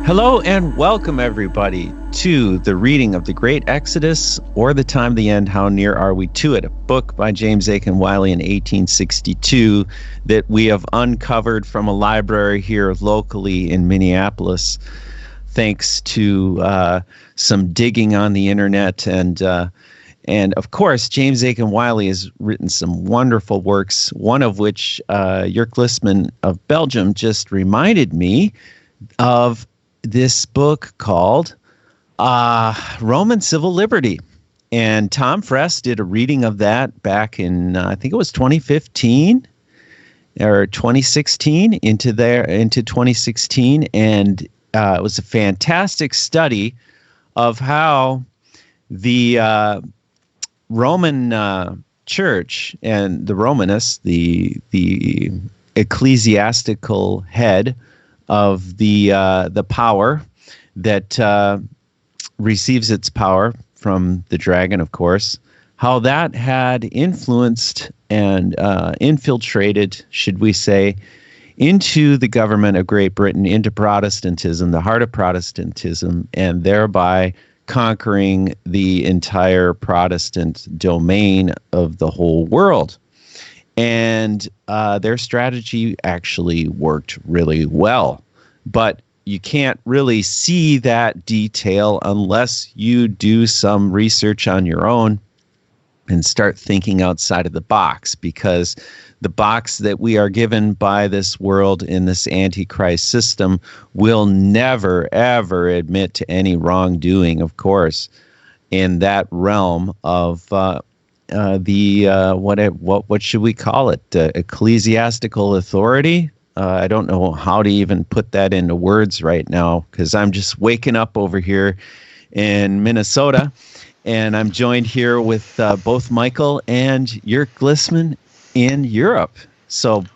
Hello and welcome everybody to the reading of The Great Exodus, or The Time of the End, How Near Are We to It? A book by James Aiken Wylie in 1862 that we have uncovered from a library here locally in Minneapolis, thanks to some digging on the internet. And of course, James Aiken Wylie has written some wonderful works, one of which Jurk Listman of Belgium just reminded me of, this book called Roman Civil Liberty. And Tom Fress did a reading of that back in, I think it was 2015 or 2016 into 2016. And it was a fantastic study of how the Roman Church and the Romanists, the ecclesiastical head of the power that receives its power from the dragon, of course, how that had influenced and infiltrated, should we say, into the government of Great Britain, into Protestantism, the heart of Protestantism, and thereby conquering the entire Protestant domain of the whole world. And their strategy actually worked really well. But you can't really see that detail unless you do some research on your own and start thinking outside of the box, because the box that we are given by this world in this Antichrist system will never, ever admit to any wrongdoing, of course, in that realm of what should we call it? Ecclesiastical authority. I don't know how to even put that into words right now, because I'm just waking up over here in Minnesota, and I'm joined here with both Michael and Jurk Listman in Europe. So,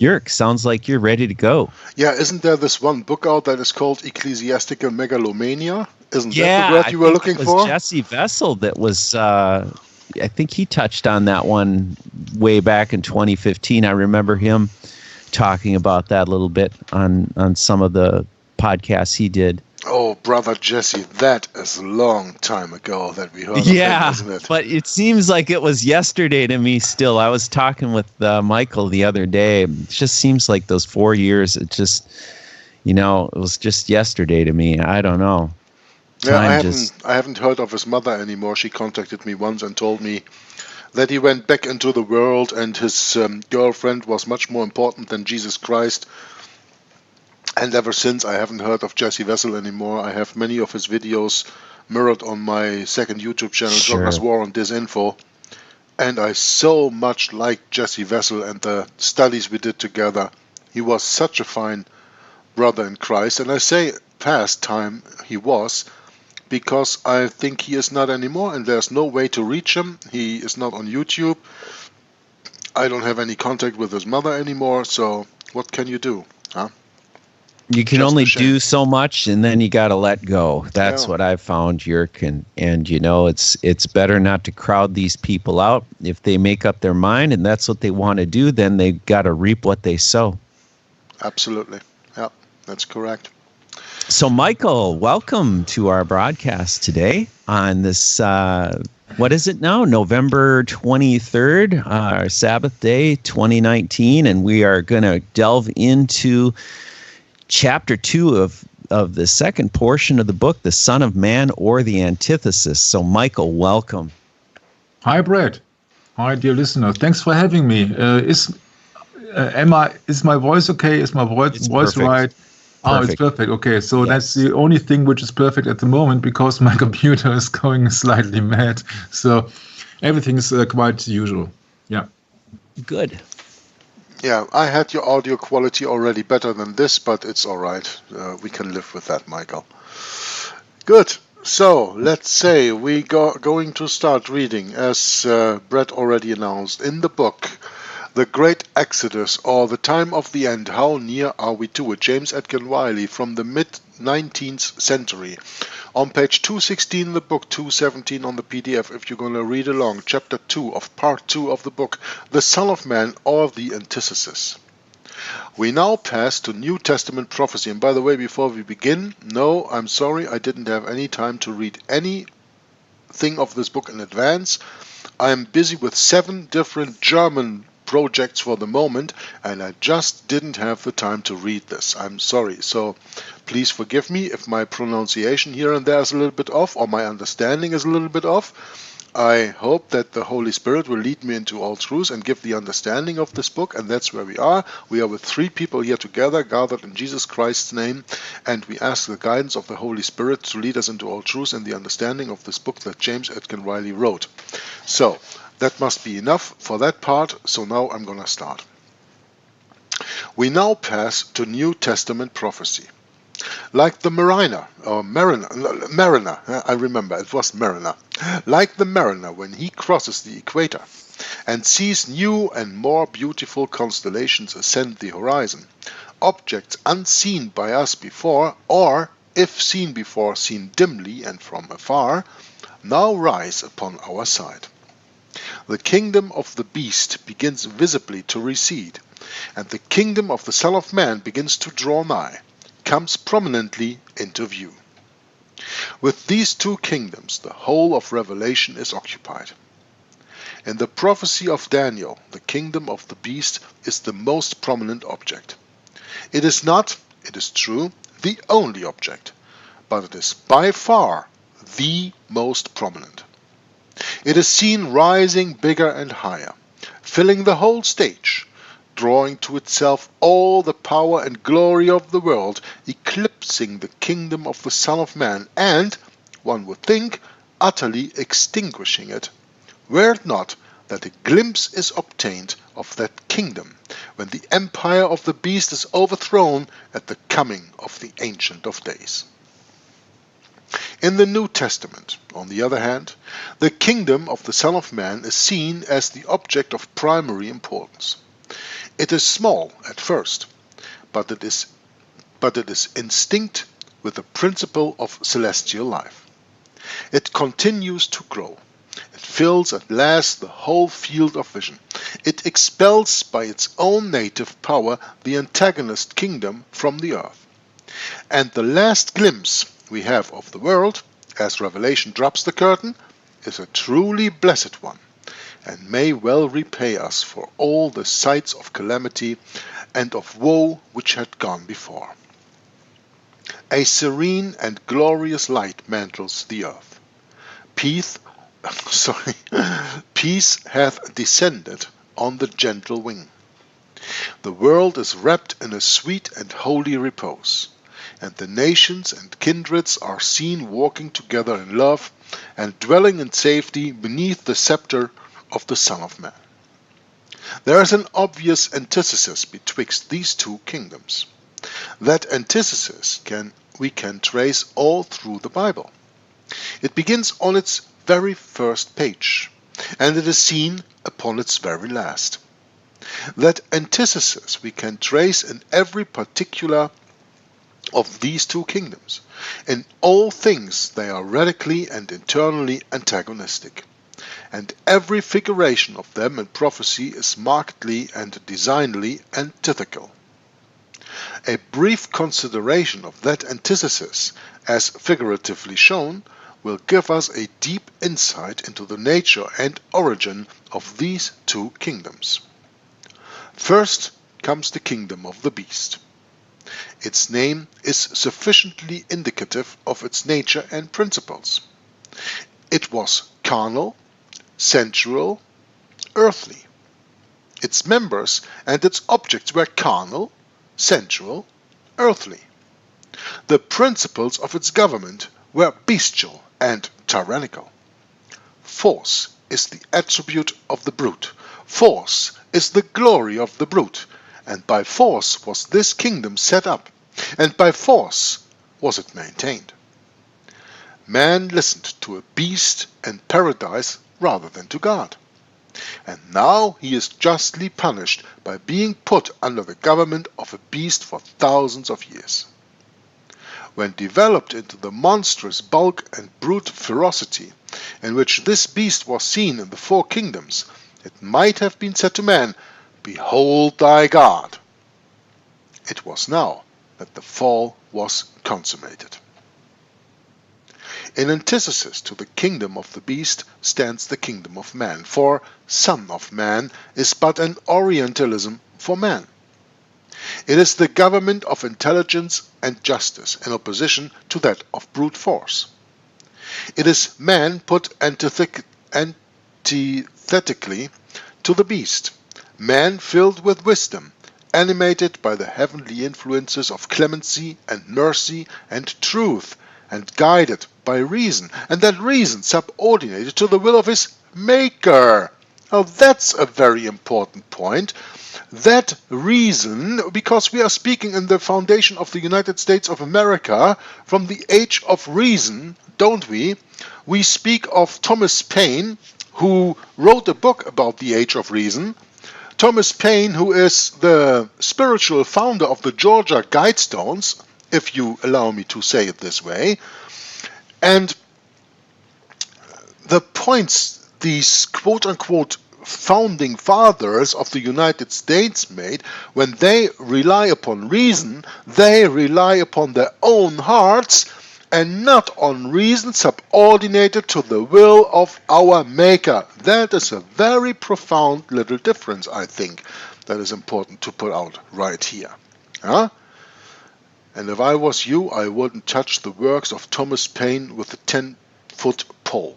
Jurk, sounds like you're ready to go. Yeah, isn't there this one book out that is called Ecclesiastical Megalomania? Isn't that the word you were looking for? Yeah, it was Jesse Vessel that was... I think he touched on that one way back in 2015. I remember him talking about that a little bit on some of the podcasts he did. Oh, brother Jesse, that is a long time ago that we heard of him, isn't it? But it seems like it was yesterday to me still. I was talking with Michael the other day. It just seems like those 4 years, it just, it was just yesterday to me. I don't know. Yeah, I haven't heard of his mother anymore. She contacted me once and told me that he went back into the world and his girlfriend was much more important than Jesus Christ. And ever since, I haven't heard of Jesse Vessel anymore. I have many of his videos mirrored on my second YouTube channel, Sure. Dogma's War on Disinfo. And I so much like Jesse Vessel and the studies we did together. He was such a fine brother in Christ. And I say past time he was, because I think he is not anymore, and there's no way to reach him. He is not on YouTube. I don't have any contact with his mother anymore, so what can you do? Huh? You can Just only a shame. do so much, and then you got to let go. That's what I've found, Jurk, and it's better not to crowd these people out. If they make up their mind and that's what they want to do, then they got to reap what they sow. Absolutely. Yeah, that's correct. So, Michael, welcome to our broadcast today on this, what is it now? November 23rd, our Sabbath day, 2019, and we are going to delve into Chapter 2 of the second portion of the book, The Son of Man, or the Antithesis. So, Michael, welcome. Hi, Brad. Hi, dear listener. Thanks for having me. Is my voice okay? Is my voice right? Oh, it's perfect. Okay, so That's the only thing which is perfect at the moment, because my computer is going slightly mad. So everything is quite usual. Yeah. Good. Yeah, I had your audio quality already better than this, but it's all right. We can live with that, Michael. Good. So let's say we going to start reading, as Brett already announced, in the book The Great Exodus, or The Time of the End, How Near Are We to It? James Aiken Wylie, from the mid-19th century. On page 216 in the book, 217 on the PDF, if you're going to read along, chapter 2 of part 2 of the book, The Son of Man, or the Antithesis. We now pass to New Testament prophecy. And by the way, before we begin, no, I'm sorry, I didn't have any time to read anything of this book in advance. I am busy with 7 different German projects for the moment, and I just didn't have the time to read this. I'm sorry. So please forgive me if my pronunciation here and there is a little bit off, or my understanding is a little bit off. I hope that the Holy Spirit will lead me into all truths and give the understanding of this book, and that's where we are. We are with 3 people here together, gathered in Jesus Christ's name, and we ask the guidance of the Holy Spirit to lead us into all truths and the understanding of this book that James Edkin Wylie wrote. So, that must be enough for that part, so now I'm going to start. We now pass to New Testament prophecy. Like the mariner, I remember, it was mariner. Like the mariner when he crosses the equator and sees new and more beautiful constellations ascend the horizon, objects unseen by us before, or, if seen before, seen dimly and from afar, now rise upon our side. The kingdom of the beast begins visibly to recede, and the kingdom of the Son of Man begins to draw nigh, comes prominently into view. With these 2 kingdoms, the whole of Revelation is occupied. In the prophecy of Daniel, the kingdom of the beast is the most prominent object. It is not, it is true, the only object, but it is by far the most prominent. It is seen rising bigger and higher, filling the whole stage, drawing to itself all the power and glory of the world, eclipsing the kingdom of the Son of Man, and, one would think, utterly extinguishing it, were it not that a glimpse is obtained of that kingdom when the empire of the beast is overthrown at the coming of the Ancient of Days. In the New Testament, on the other hand, the kingdom of the Son of Man is seen as the object of primary importance. It is small at first, but it is instinct with the principle of celestial life. It continues to grow. It fills at last the whole field of vision. It expels by its own native power the antagonist kingdom from the earth. And the last glimpse we have of the world, as Revelation drops the curtain, is a truly blessed one, and may well repay us for all the sights of calamity and of woe which had gone before. A serene and glorious light mantles the earth. Peace hath descended on the gentle wing. The world is wrapped in a sweet and holy repose, and the nations and kindreds are seen walking together in love and dwelling in safety beneath the scepter of the Son of Man. There is an obvious antithesis betwixt these 2 kingdoms. That antithesis we can trace all through the Bible. It begins on its very first page, and it is seen upon its very last. That antithesis we can trace in every particular of these 2 kingdoms. In all things they are radically and internally antagonistic, and every figuration of them in prophecy is markedly and designedly antithetical. A brief consideration of that antithesis, as figuratively shown, will give us a deep insight into the nature and origin of these 2 kingdoms. First comes the kingdom of the beast. Its name is sufficiently indicative of its nature and principles. It was carnal, sensual, earthly. Its members and its objects were carnal, sensual, earthly. The principles of its government were bestial and tyrannical. Force is the attribute of the brute. Force is the glory of the brute. And by force was this kingdom set up, and by force was it maintained. Man listened to a beast and paradise rather than to God. And now he is justly punished by being put under the government of a beast for thousands of years. When developed into the monstrous bulk and brute ferocity in which this beast was seen in the 4 kingdoms, it might have been said to man, "Behold thy God." It was now that the fall was consummated. In antithesis to the kingdom of the beast stands the kingdom of man, for Son of Man is but an Orientalism for man. It is the government of intelligence and justice in opposition to that of brute force. It is man put antithetically to the beast, man filled with wisdom, animated by the heavenly influences of clemency and mercy and truth, and guided by reason, and that reason subordinated to the will of his Maker. Now that's a very important point. That reason, because we are speaking in the foundation of the United States of America from the age of reason, don't we? We speak of Thomas Paine, who wrote a book about the age of reason. Thomas Paine, who is the spiritual founder of the Georgia Guidestones, if you allow me to say it this way. And the points these quote-unquote founding fathers of the United States made, when they rely upon reason, they rely upon their own hearts and not on reason subordinated to the will of our Maker. That is a very profound little difference, I think, that is important to put out right here. Huh? And if I was you, I wouldn't touch the works of Thomas Paine with a 10-foot pole.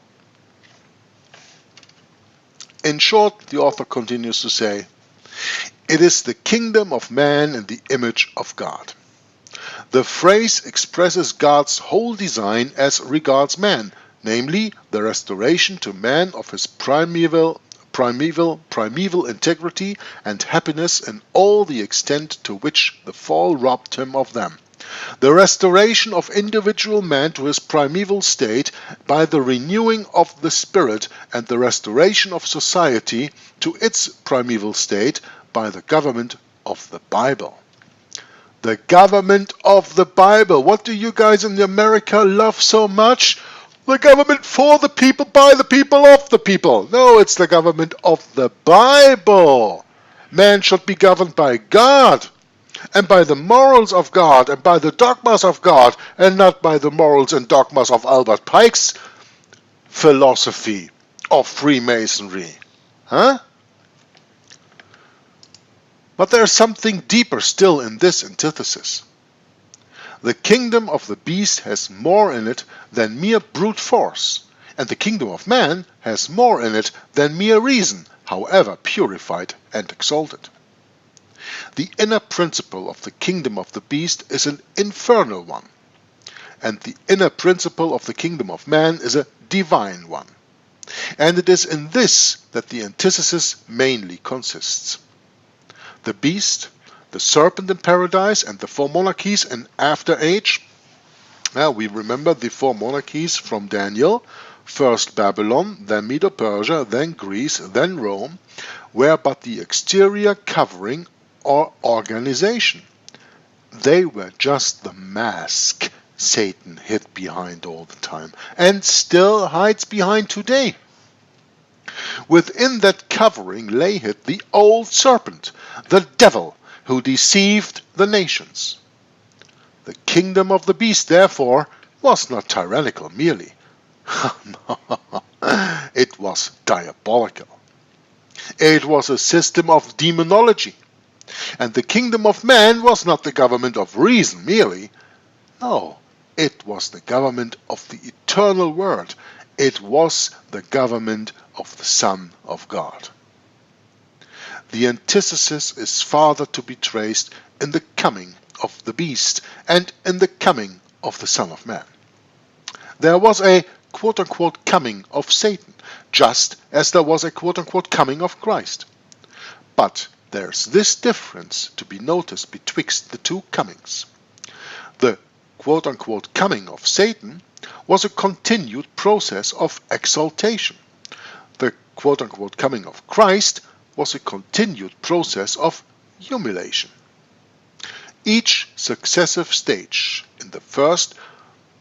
In short, the author continues to say, it is the kingdom of man in the image of God. The phrase expresses God's whole design as regards man, namely the restoration to man of his primeval integrity and happiness in all the extent to which the fall robbed him of them. The restoration of individual man to his primeval state by the renewing of the spirit, and the restoration of society to its primeval state by the government of the Bible. The government of the Bible. What do you guys in America love so much? The government for the people, by the people, of the people. No, it's the government of the Bible. Man should be governed by God, and by the morals of God, and by the dogmas of God, and not by the morals and dogmas of Albert Pike's philosophy of Freemasonry. Huh? But there is something deeper still in this antithesis. The kingdom of the beast has more in it than mere brute force, and the kingdom of man has more in it than mere reason, however purified and exalted. The inner principle of the kingdom of the beast is an infernal one, and the inner principle of the kingdom of man is a divine one. And it is in this that the antithesis mainly consists. The beast, the serpent in paradise, and the four monarchies in after age. Now we remember the four monarchies from Daniel: first Babylon, then Medo-Persia, then Greece, then Rome, were but the exterior covering or organization. They were just the mask Satan hid behind all the time, and still hides behind today. Within that covering lay hid the old serpent, the devil, who deceived the nations. The kingdom of the beast, therefore, was not tyrannical merely. No, it was diabolical. It was a system of demonology. And the kingdom of man was not the government of reason merely. No, it was the government of the eternal word. It was the government of the Son of God. The antithesis is farther to be traced in the coming of the beast and in the coming of the Son of Man. There was a quote-unquote coming of Satan, just as there was a quote-unquote coming of Christ. But there's this difference to be noticed betwixt the two comings. The quote-unquote coming of Satan was a continued process of exaltation. The quote-unquote coming of Christ was a continued process of humiliation. Each successive stage in the first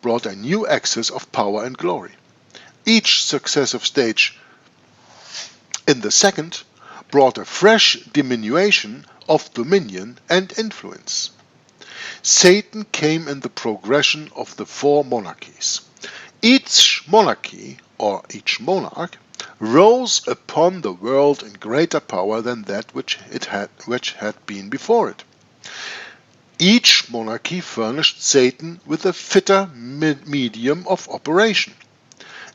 brought a new access of power and glory. Each successive stage in the second brought a fresh diminution of dominion and influence. Satan came in the progression of the four monarchies. Each monarchy, or each monarch, rose upon the world in greater power than that which had been before it. Each monarchy furnished Satan with a fitter medium of operation.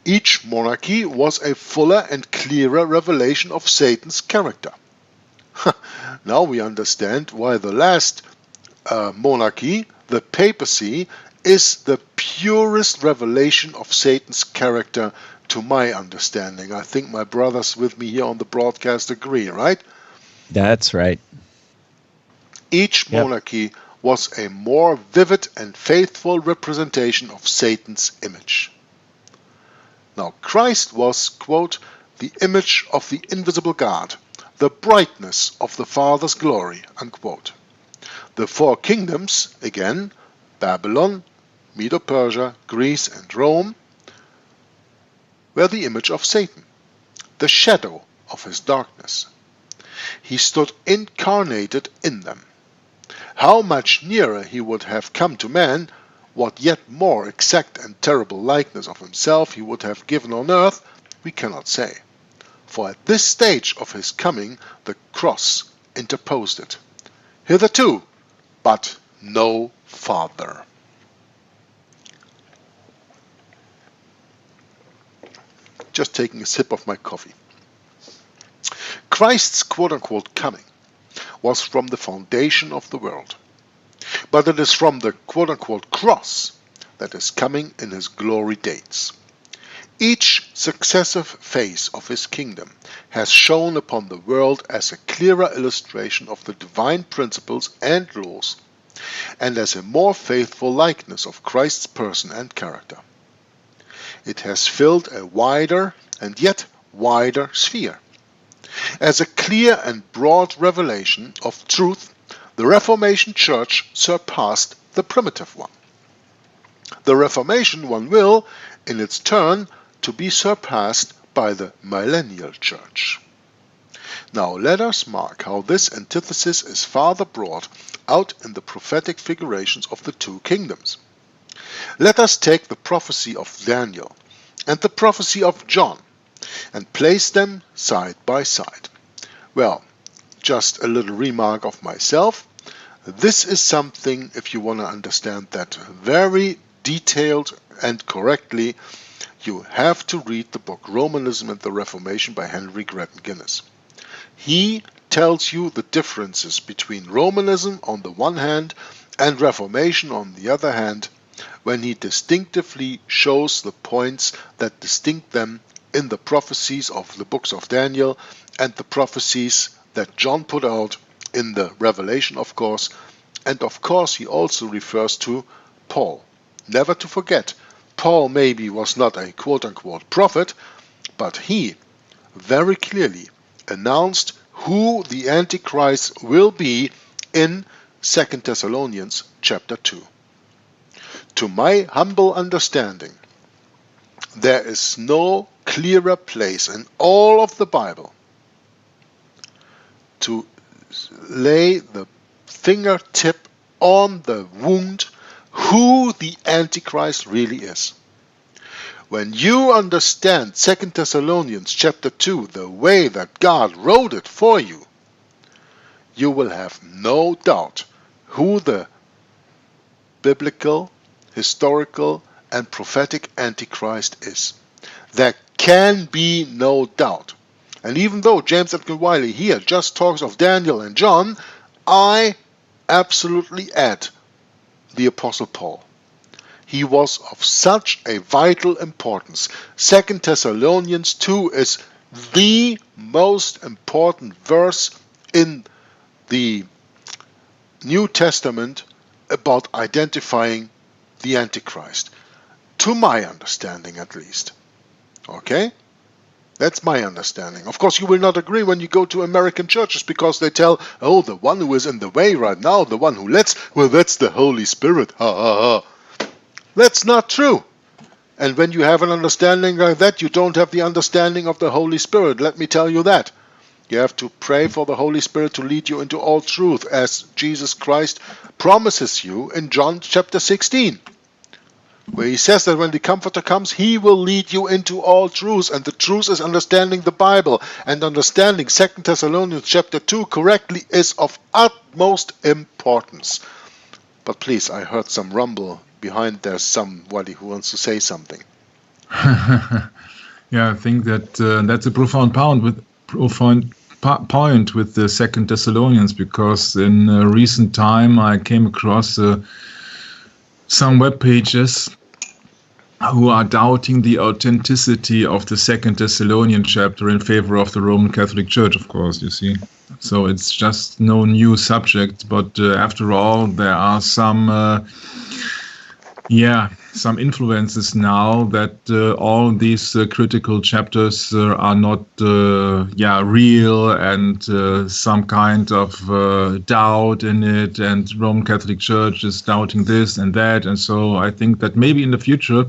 Each monarchy was a fuller and clearer revelation of Satan's character. Now we understand why the last monarchy, the papacy, is the purest revelation of Satan's character to my understanding. I think my brothers with me here on the broadcast agree, right? That's right. Each monarchy was a more vivid and faithful representation of Satan's image. Now Christ was, quote, the image of the invisible God, the brightness of the Father's glory, unquote. The four kingdoms, again, Babylon, Medo-Persia, Greece, and Rome, were the image of Satan, the shadow of his darkness. He stood incarnated in them. How much nearer he would have come to man, what yet more exact and terrible likeness of himself he would have given on earth, we cannot say. For at this stage of his coming the cross interposed it. Hitherto, but no farther. Just taking a sip of my coffee. Christ's quote-unquote coming was from the foundation of the world. But it is from the quote-unquote cross that is coming in his glory dates. Each successive phase of his kingdom has shone upon the world as a clearer illustration of the divine principles and laws, and as a more faithful likeness of Christ's person and character. It has filled a wider and yet wider sphere. As a clear and broad revelation of truth, the Reformation Church surpassed the primitive one. The Reformation one will, in its turn, to be surpassed by the Millennial Church. Now let us mark how this antithesis is farther brought out in the prophetic figurations of the two kingdoms. Let us take the prophecy of Daniel and the prophecy of John and place them side by side. Well, just a little remark of myself. This is something, if you want to understand that very detailed and correctly, you have to read the book Romanism and the Reformation by Henry Grattan Guinness. He tells you the differences between Romanism on the one hand and Reformation on the other hand, when he distinctively shows the points that distinct them in the prophecies of the books of Daniel and the prophecies that John put out in the Revelation, of course, and of course he also refers to Paul. Never to forget, Paul maybe was not a quote-unquote prophet, but he very clearly announced who the Antichrist will be in 2 Thessalonians chapter 2. To my humble understanding, there is no clearer place in all of the Bible to lay the fingertip on the wound who the Antichrist really is. When you understand 2 Thessalonians chapter 2 the way that God wrote it for you, you will have no doubt who the biblical, historical, and prophetic Antichrist is. There can be no doubt. And even though James Edgar Wylie here just talks of Daniel and John, I absolutely add the Apostle Paul. He was of such a vital importance. 2 Thessalonians 2 is the most important verse in the New Testament about identifying the Antichrist. To my understanding, at least. Okay? That's my understanding. Of course, you will not agree when you go to American churches because they tell, oh, the one who is in the way right now, the one who lets, well, that's the Holy Spirit. Ha ha ha. That's not true. And when you have an understanding like that, you don't have the understanding of the Holy Spirit. Let me tell you that. You have to pray for the Holy Spirit to lead you into all truth, as Jesus Christ promises you in John chapter 16, where he says that when the Comforter comes, he will lead you into all truth, and the truth is understanding the Bible, and understanding 2 Thessalonians chapter 2 correctly is of utmost importance. But please, I heard some rumble behind. There's somebody who wants to say something. Yeah, I think that that's a profound point with the 2 Thessalonians, because in recent time I came across some web pages who are doubting the authenticity of the 2 Thessalonian chapter in favor of the Roman Catholic Church, of course, you see. So it's just no new subject, but after all, there are some influences now that all these critical chapters are not real, and some kind of doubt in it, and Roman Catholic Church is doubting this and that, and so I think that maybe in the future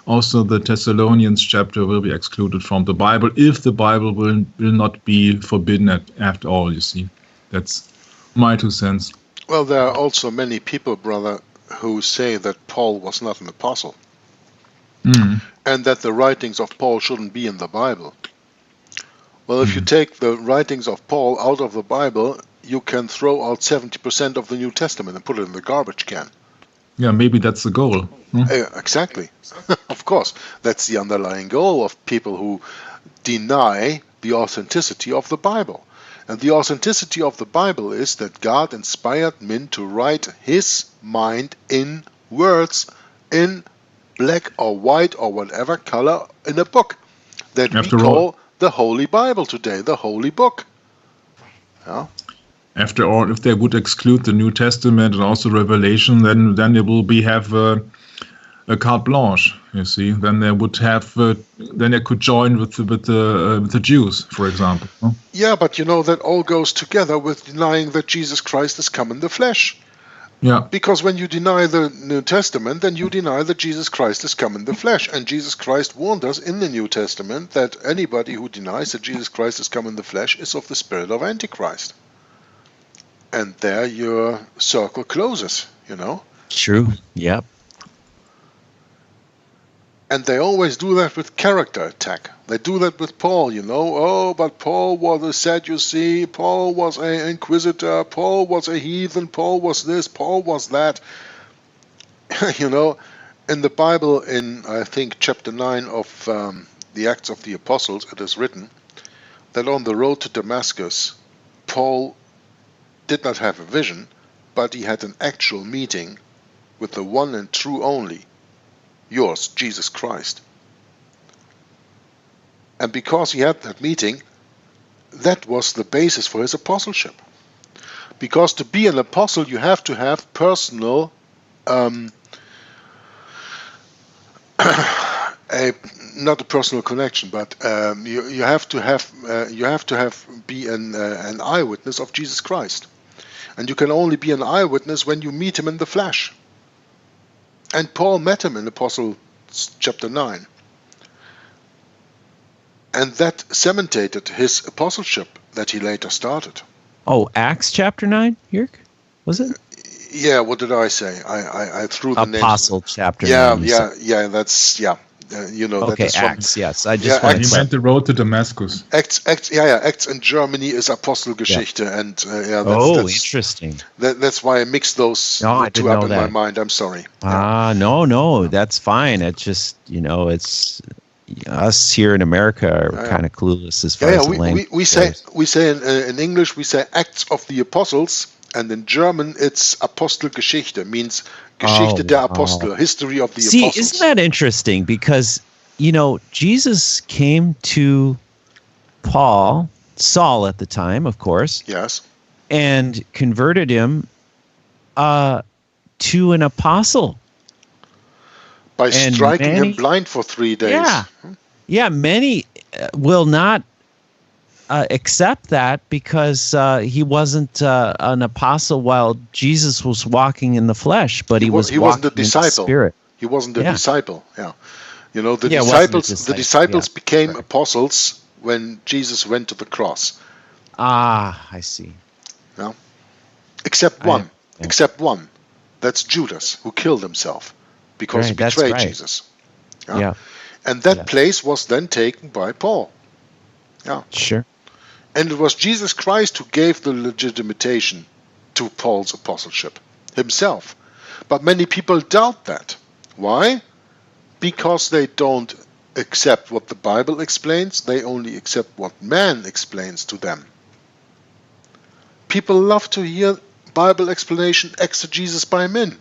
also the Thessalonians chapter will be excluded from the Bible, if the Bible will not be forbidden after all, you see. That's my 2 cents. Well, there are also many people, brother, who say that Paul was not an apostle, and that the writings of Paul shouldn't be in the Bible. Well, if you take the writings of Paul out of the Bible, you can throw out 70% of the New Testament and put it in the garbage can. Yeah, maybe that's the goal. Exactly. Of course, that's the underlying goal of people who deny the authenticity of the Bible. And the authenticity of the Bible is that God inspired men to write his mind in words, in black or white or whatever color, in a book that we call the Holy Bible today, the Holy Book. Yeah. After all, if they would exclude the New Testament and also Revelation, then they will have a carte blanche. You see, then they would have, then they could join with the Jews, for example. Huh? Yeah, but you know that all goes together with denying that Jesus Christ has come in the flesh. Yeah. Because when you deny the New Testament, then you deny that Jesus Christ has come in the flesh. And Jesus Christ warned us in the New Testament that anybody who denies that Jesus Christ has come in the flesh is of the spirit of Antichrist. And there your circle closes, you know. True. Yep. And they always do that with character attack. They do that with Paul, you know. Oh, but Paul was a Sadducee, Paul was an inquisitor, Paul was a heathen, Paul was this, Paul was that. You know, in the Bible, in I think chapter 9 of the Acts of the Apostles, it is written that on the road to Damascus, Paul did not have a vision, but he had an actual meeting with the one and true only, yours, Jesus Christ. And because he had that meeting, that was the basis for his apostleship. Because to be an apostle, you have to have personal, not a personal connection, but you have to be an eyewitness of Jesus Christ. And you can only be an eyewitness when you meet him in the flesh. And Paul met him in Apostles chapter 9. And that cemented his apostleship that he later started. Oh, Acts chapter 9, Jörg? Was it? Yeah, what did I say? I threw the name. Apostle chapter 9. That's, you know. Okay, that is Acts, yes. I just he meant the road to Damascus. Acts in Germany is Apostelgeschichte. Yeah. And that's interesting. That's why I mixed those two up in my mind. I'm sorry. No, that's fine. It's just, you know, it's us here in America are kind of clueless as far as the language goes. We say in English, we say Acts of the Apostles, and in German it's Apostelgeschichte, means Geschichte der Apostel, history of the apostles. See, isn't that interesting? Because, you know, Jesus came to Saul at the time, of course. Yes. And converted him to an apostle. By striking him blind for 3 days. Yeah, many will not accept that because he wasn't an apostle while Jesus was walking in the flesh, but he wasn't a disciple. In the spirit. He wasn't a disciple. Yeah, you know, the disciples became apostles when Jesus went to the cross. I see. No? Except one. Except one. That's Judas, who killed himself because he betrayed Jesus. Yeah. And that place was then taken by Paul. Yeah. Sure. And it was Jesus Christ who gave the legitimation to Paul's apostleship himself. But many people doubt that. Why? Because they don't accept what the Bible explains, they only accept what man explains to them. People love to hear Bible explanation, exegesis by men,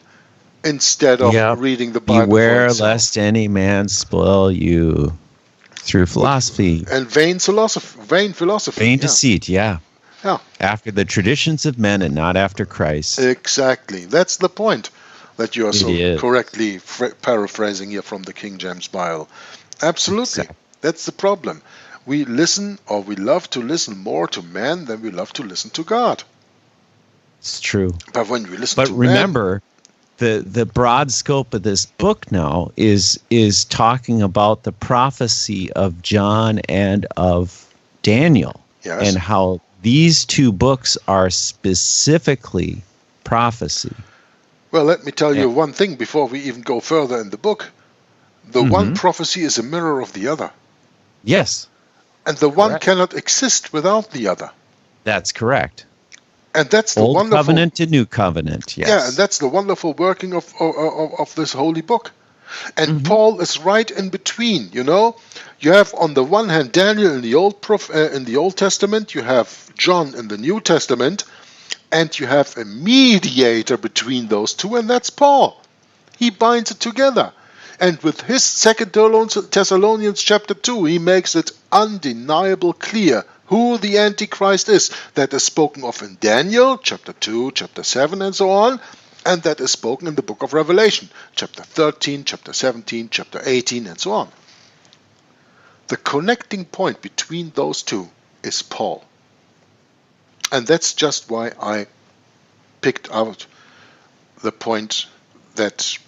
instead of reading the Bible. Beware lest any man spoil you through philosophy. And vain philosophy. Vain deceit, Yeah. After the traditions of men and not after Christ. Exactly. That's the point that you are so correctly paraphrasing here from the King James Bible. Absolutely. Exactly. That's the problem. We listen, or we love to listen more to man than we love to listen to God. It's true. But when we listen to remember, the broad scope of this book now is talking about the prophecy of John and of Daniel. Yes. And how these two books are specifically prophecy. Well, let me tell you one thing before we even go further in the book. The one prophecy is a mirror of the other. Yes. And the one cannot exist without the other. That's correct. And that's the Old wonderful covenant to new covenant, yes. Yeah, and that's the wonderful working of this holy book. And Paul is right in between, you know. You have on the one hand Daniel in the Old Testament, you have John in the New Testament, and you have a mediator between those two, and that's Paul. He binds it together. And with his 2 Thessalonians chapter 2, he makes it undeniable clear who the Antichrist is. That is spoken of in Daniel, chapter 2, chapter 7, and so on. And that is spoken in the book of Revelation, chapter 13, chapter 17, chapter 18, and so on. The connecting point between those two is Paul. And that's just why I picked out the point that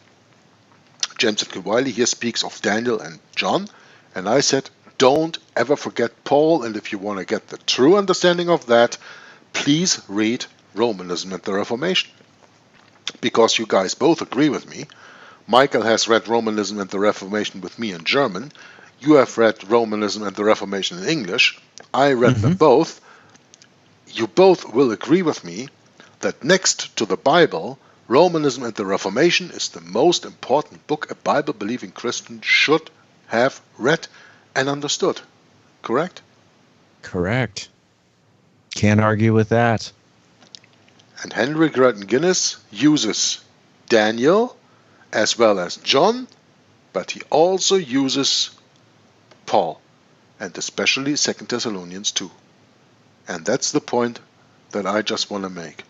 James Edgar Wylie here speaks of Daniel and John. And I said, don't ever forget Paul. And if you want to get the true understanding of that, please read Romanism and the Reformation. Because you guys both agree with me. Michael has read Romanism and the Reformation with me in German. You have read Romanism and the Reformation in English. I read them both. You both will agree with me that next to the Bible, Romanism and the Reformation is the most important book a Bible-believing Christian should have read and understood. Correct? Correct. Can't argue with that. And Henry Grattan Guinness uses Daniel as well as John, but he also uses Paul, and especially 2 Thessalonians 2. And that's the point that I just want to make.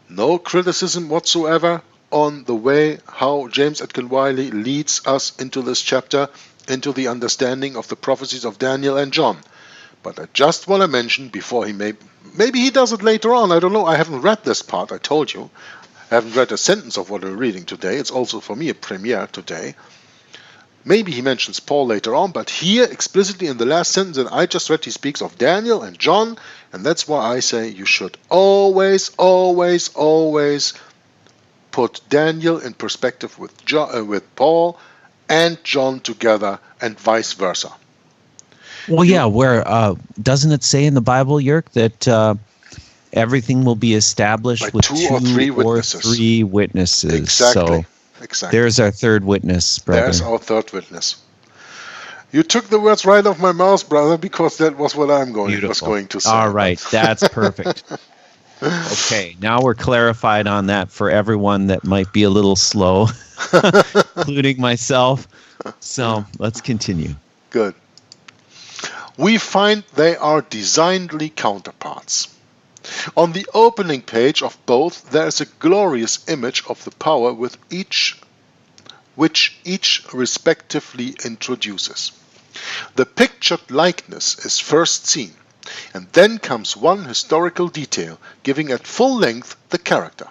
No criticism whatsoever on the way how James Edgar Wylie leads us into this chapter, into the understanding of the prophecies of Daniel and John. But I just want to mention before he maybe he does it later on, I don't know, I haven't read this part, I told you. I haven't read a sentence of what we're reading today. It's also for me a premiere today. Maybe he mentions Paul later on, but here explicitly in the last sentence that I just read, he speaks of Daniel and John, and that's why I say you should always, always, always put Daniel in perspective with Paul and John together, and vice versa. Well, yeah, where doesn't it say in the Bible, Jörg, that everything will be established by with two or three witnesses? Exactly. So there's our third witness, brother. There's our third witness. You took the words right off my mouth, brother, because that was what was going to say. All right, that's perfect. Okay, now we're clarified on that for everyone that might be a little slow, including myself. So let's continue. Good. We find they are designedly counterparts. On the opening page of both, there is a glorious image of the power which each respectively introduces. The pictured likeness is first seen, and then comes one historical detail giving at full length the character.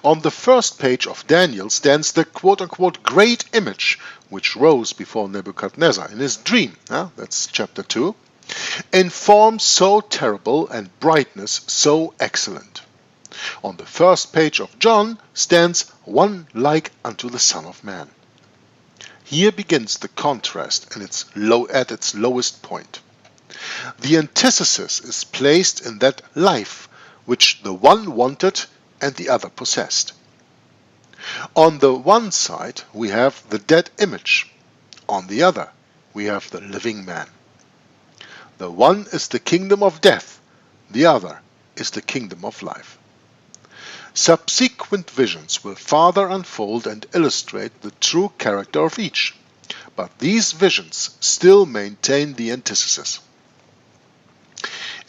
On the first page of Daniel stands the quote-unquote great image which rose before Nebuchadnezzar in his dream. That's chapter 2. in form so terrible and brightness so excellent. On the first page of John stands one like unto the Son of Man. Here begins the contrast at its lowest point. The antithesis is placed in that life which the one wanted and the other possessed. On the one side we have the dead image, on the other we have the living man. The one is the kingdom of death, the other is the kingdom of life. Subsequent visions will farther unfold and illustrate the true character of each, but these visions still maintain the antithesis.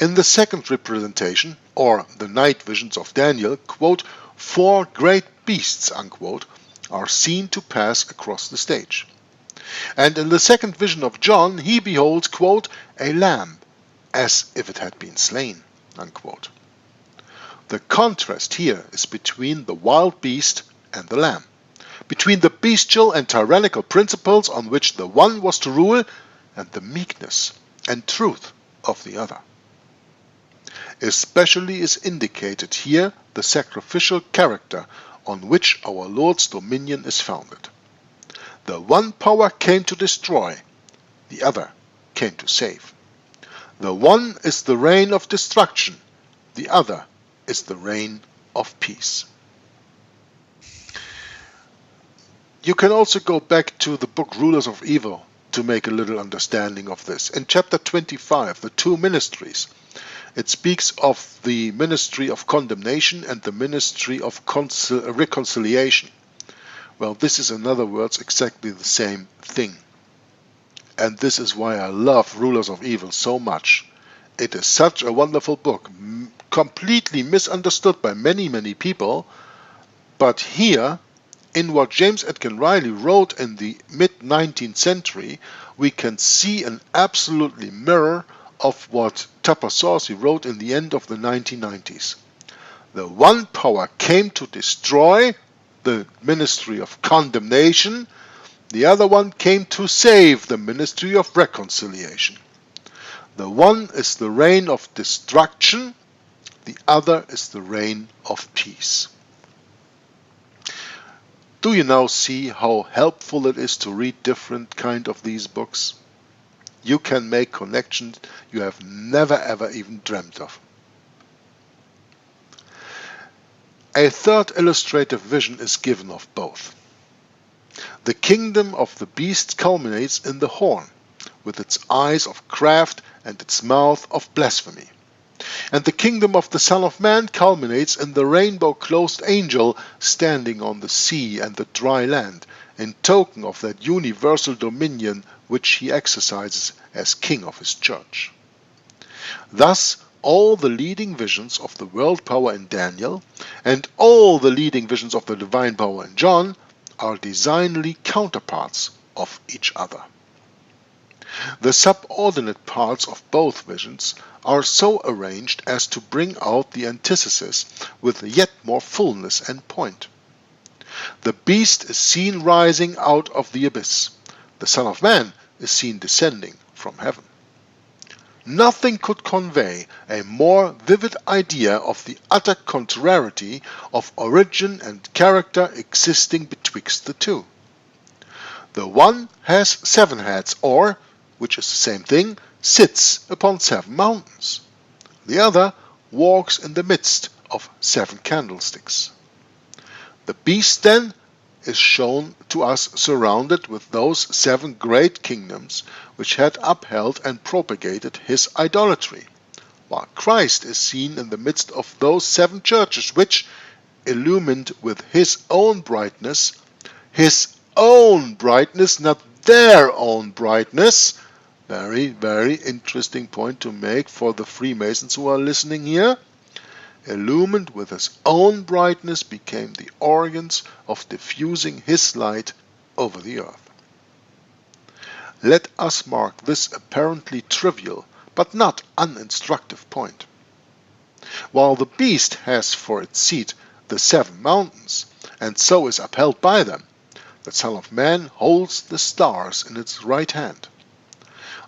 In the second representation, or the night visions of Daniel, quote, 4 great beasts, unquote, are seen to pass across the stage. And in the second vision of John, he beholds, quote, a lamb, as if it had been slain, unquote. The contrast here is between the wild beast and the lamb, between the bestial and tyrannical principles on which the one was to rule and the meekness and truth of the other. Especially is indicated here the sacrificial character on which our Lord's dominion is founded. The one power came to destroy, the other came to save. The one is the reign of destruction, the other is the reign of peace. You can also go back to the book Rulers of Evil to make a little understanding of this. In chapter 25, the 2 ministries, it speaks of the ministry of condemnation and the ministry of reconciliation. Well, this is in other words exactly the same thing. And this is why I love Rulers of Evil so much. It is such a wonderful book, completely misunderstood by many people, but here, in what James Atkin Riley wrote in the mid-19th century, we can see an absolutely mirror of what Tupper Saucy wrote in the end of the 1990s. The one power came to destroy, the ministry of condemnation, the other one came to save, the ministry of reconciliation. The one is the reign of destruction, the other is the reign of peace. Do you now see how helpful it is to read different kind of these books? You can make connections you have never ever even dreamt of. A third illustrative vision is given of both. The kingdom of the beast culminates in the horn, with its eyes of craft and its mouth of blasphemy. And the kingdom of the Son of Man culminates in the rainbow-clothed angel standing on the sea and the dry land, in token of that universal dominion which he exercises as king of his church. Thus, all the leading visions of the world power in Daniel and all the leading visions of the divine power in John are designedly counterparts of each other. The subordinate parts of both visions are so arranged as to bring out the antithesis with yet more fullness and point. The beast is seen rising out of the abyss. The Son of Man is seen descending from heaven. Nothing could convey a more vivid idea of the utter contrariety of origin and character existing betwixt the two. The one has 7 heads, or, which is the same thing, sits upon 7 mountains. The other walks in the midst of 7 candlesticks. The beast, then, is shown to us surrounded with those 7 great kingdoms which had upheld and propagated his idolatry, while Christ is seen in the midst of those 7 churches which, illumined with his own brightness, not their own brightness, very interesting point to make for the Freemasons who are listening here, illumined with his own brightness, became the organs of diffusing his light over the earth. Let us mark this apparently trivial but not uninstructive point. While the beast has for its seat the 7 mountains, and so is upheld by them, the Son of Man holds the stars in its right hand.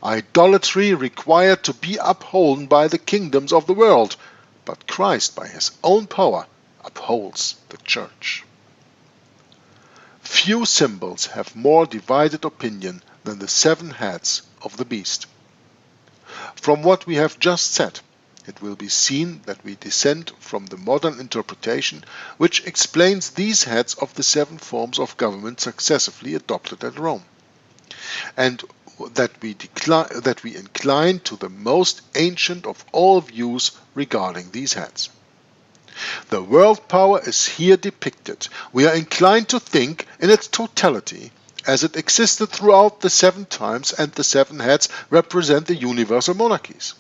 idolatry required to be upholden by the kingdoms of the world, but Christ by his own power upholds the church. Few symbols have more divided opinion than the 7 heads of the beast. From what we have just said, it will be seen that we dissent from the modern interpretation which explains these heads of the 7 forms of government successively adopted at Rome, and that we incline to the most ancient of all views regarding these heads. The world power is here depicted. We are inclined to think in its totality, as it existed throughout the 7 times, and the 7 heads represent the universal monarchies.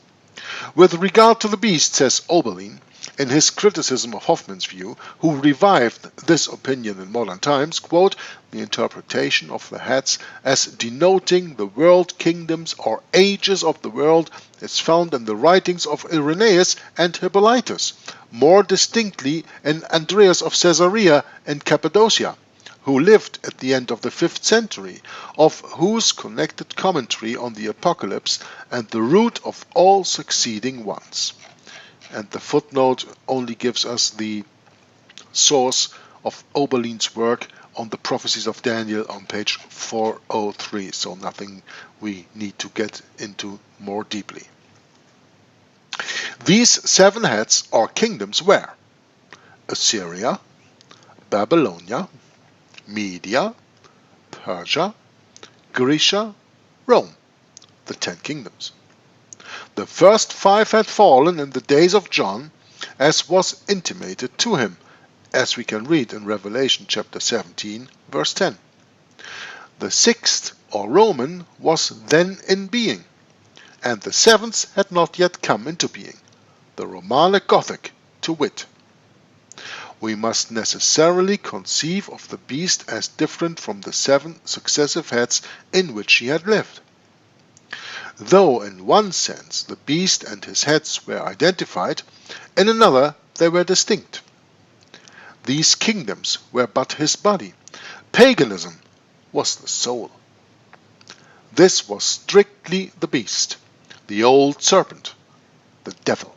With regard to the beast, says Oberlin, in his criticism of Hoffman's view, who revived this opinion in modern times, quote, the interpretation of the heads as denoting the world kingdoms or ages of the world is found in the writings of Irenaeus and Hippolytus, more distinctly in Andreas of Caesarea and Cappadocia, who lived at the end of the 5th century, of whose connected commentary on the Apocalypse and the root of all succeeding ones. And the footnote only gives us the source of Oberlin's work on the prophecies of Daniel on page 403, so nothing we need to get into more deeply. These 7 heads or kingdoms were Assyria, Babylonia, Media, Persia, Grecia, Rome, the 10 kingdoms. The first 5 had fallen in the days of John, as was intimated to him, as we can read in Revelation chapter 17, verse 10. The 6th, or Roman, was then in being, and the 7th had not yet come into being, the Romanic Gothic, to wit. We must necessarily conceive of the beast as different from the 7 successive heads in which he had lived. Though in one sense the beast and his heads were identified, in another they were distinct. These kingdoms were but his body. Paganism was the soul. This was strictly the beast, the old serpent, the devil.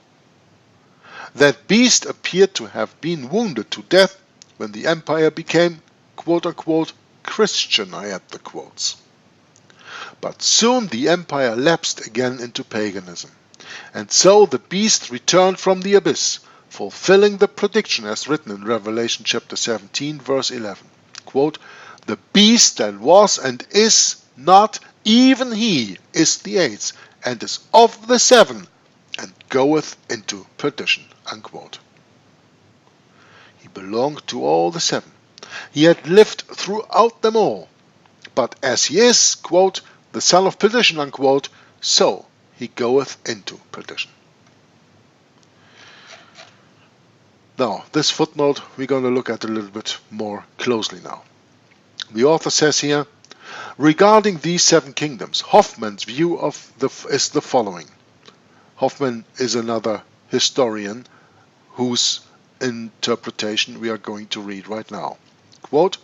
That beast appeared to have been wounded to death when the empire became, quote-unquote, Christian, I add the quotes. But soon the empire lapsed again into paganism, and so the beast returned from the abyss, fulfilling the prediction as written in Revelation chapter 17, verse 11. Quote, the beast that was and is not, even he is the 8th, and is of the 7, and goeth into perdition. Unquote. He belonged to all the 7. He had lived throughout them all. But as he is, quote, the son of perdition, unquote, so he goeth into perdition. Now, this footnote we're going to look at a little bit more closely now. The author says here, regarding these 7 kingdoms, Hoffman's view is the following. Hoffman is another historian whose interpretation we are going to read right now. Quote,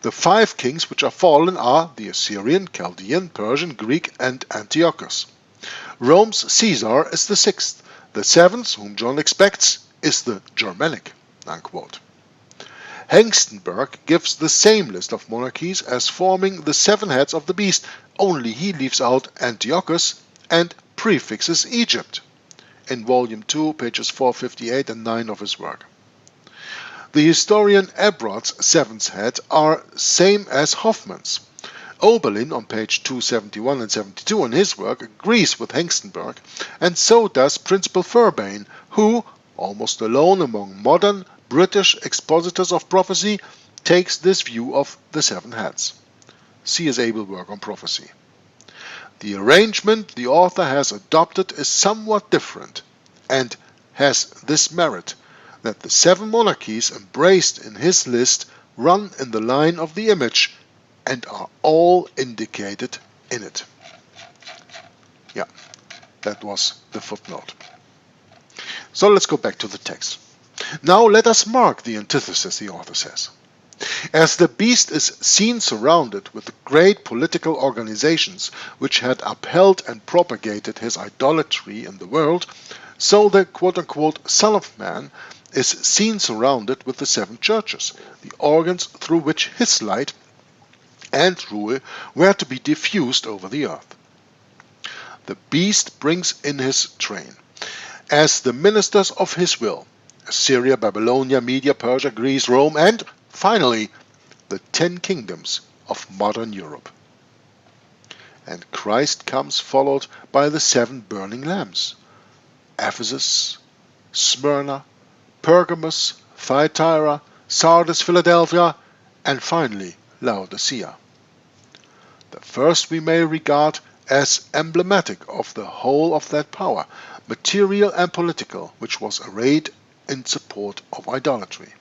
the 5 kings which are fallen are the Assyrian, Chaldean, Persian, Greek, and Antiochus. Rome's Caesar is the 6th. The 7th, whom John expects, is the Germanic. Unquote. Hengstenberg gives the same list of monarchies as forming the 7 heads of the beast, only he leaves out Antiochus and prefixes Egypt, in volume 2, pages 458 and 9 of his work. The historian Ebrod's 7th head are same as Hoffman's. Oberlin on page 271 and 72 in his work agrees with Hengstenberg, and so does Principal Furbain, who, almost alone among modern British expositors of prophecy, takes this view of the 7 heads. See his able work on prophecy. The arrangement the author has adopted is somewhat different, and has this merit, that the 7 monarchies embraced in his list run in the line of the image and are all indicated in it. Yeah, that was the footnote. So let's go back to the text. Now let us mark the antithesis, the author says. As the beast is seen surrounded with the great political organizations which had upheld and propagated his idolatry in the world, so the quote-unquote Son of Man is seen surrounded with the 7 churches, the organs through which his light and rule were to be diffused over the earth. The beast brings in his train, as the ministers of his will, Assyria, Babylonia, Media, Persia, Greece, Rome, and, finally, the 10 kingdoms of modern Europe. And Christ comes followed by the 7 burning lamps, Ephesus, Smyrna, Pergamos, Thyatira, Sardis, Philadelphia, and finally Laodicea. The first we may regard as emblematic of the whole of that power, material and political, which was arrayed in support of idolatry,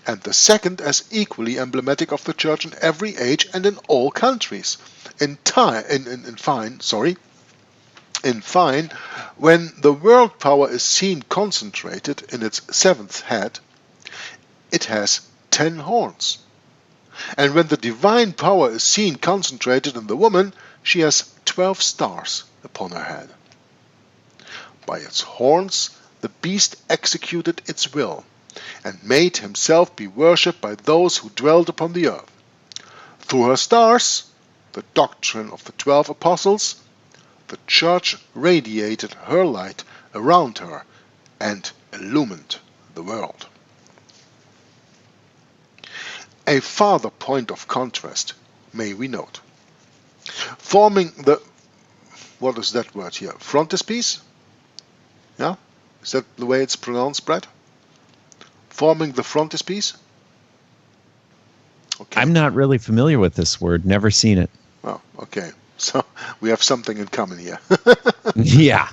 and the second as equally emblematic of the church in every age and in all countries. In fine, when the world power is seen concentrated in its 7th head, it has 10 horns. And when the divine power is seen concentrated in the woman, she has 12 stars upon her head. By its horns the beast executed its will, and made himself be worshipped by those who dwelled upon the earth. Through her stars, the doctrine of the 12 apostles, the church radiated her light around her and illumined the world. A farther point of contrast may we note. Forming the, what is that word here, frontispiece? Yeah? Is that the way it's pronounced, Brad? Forming the frontispiece? Okay. I'm not really familiar with this word, never seen it. Oh, okay. So we have something in common here. Yeah.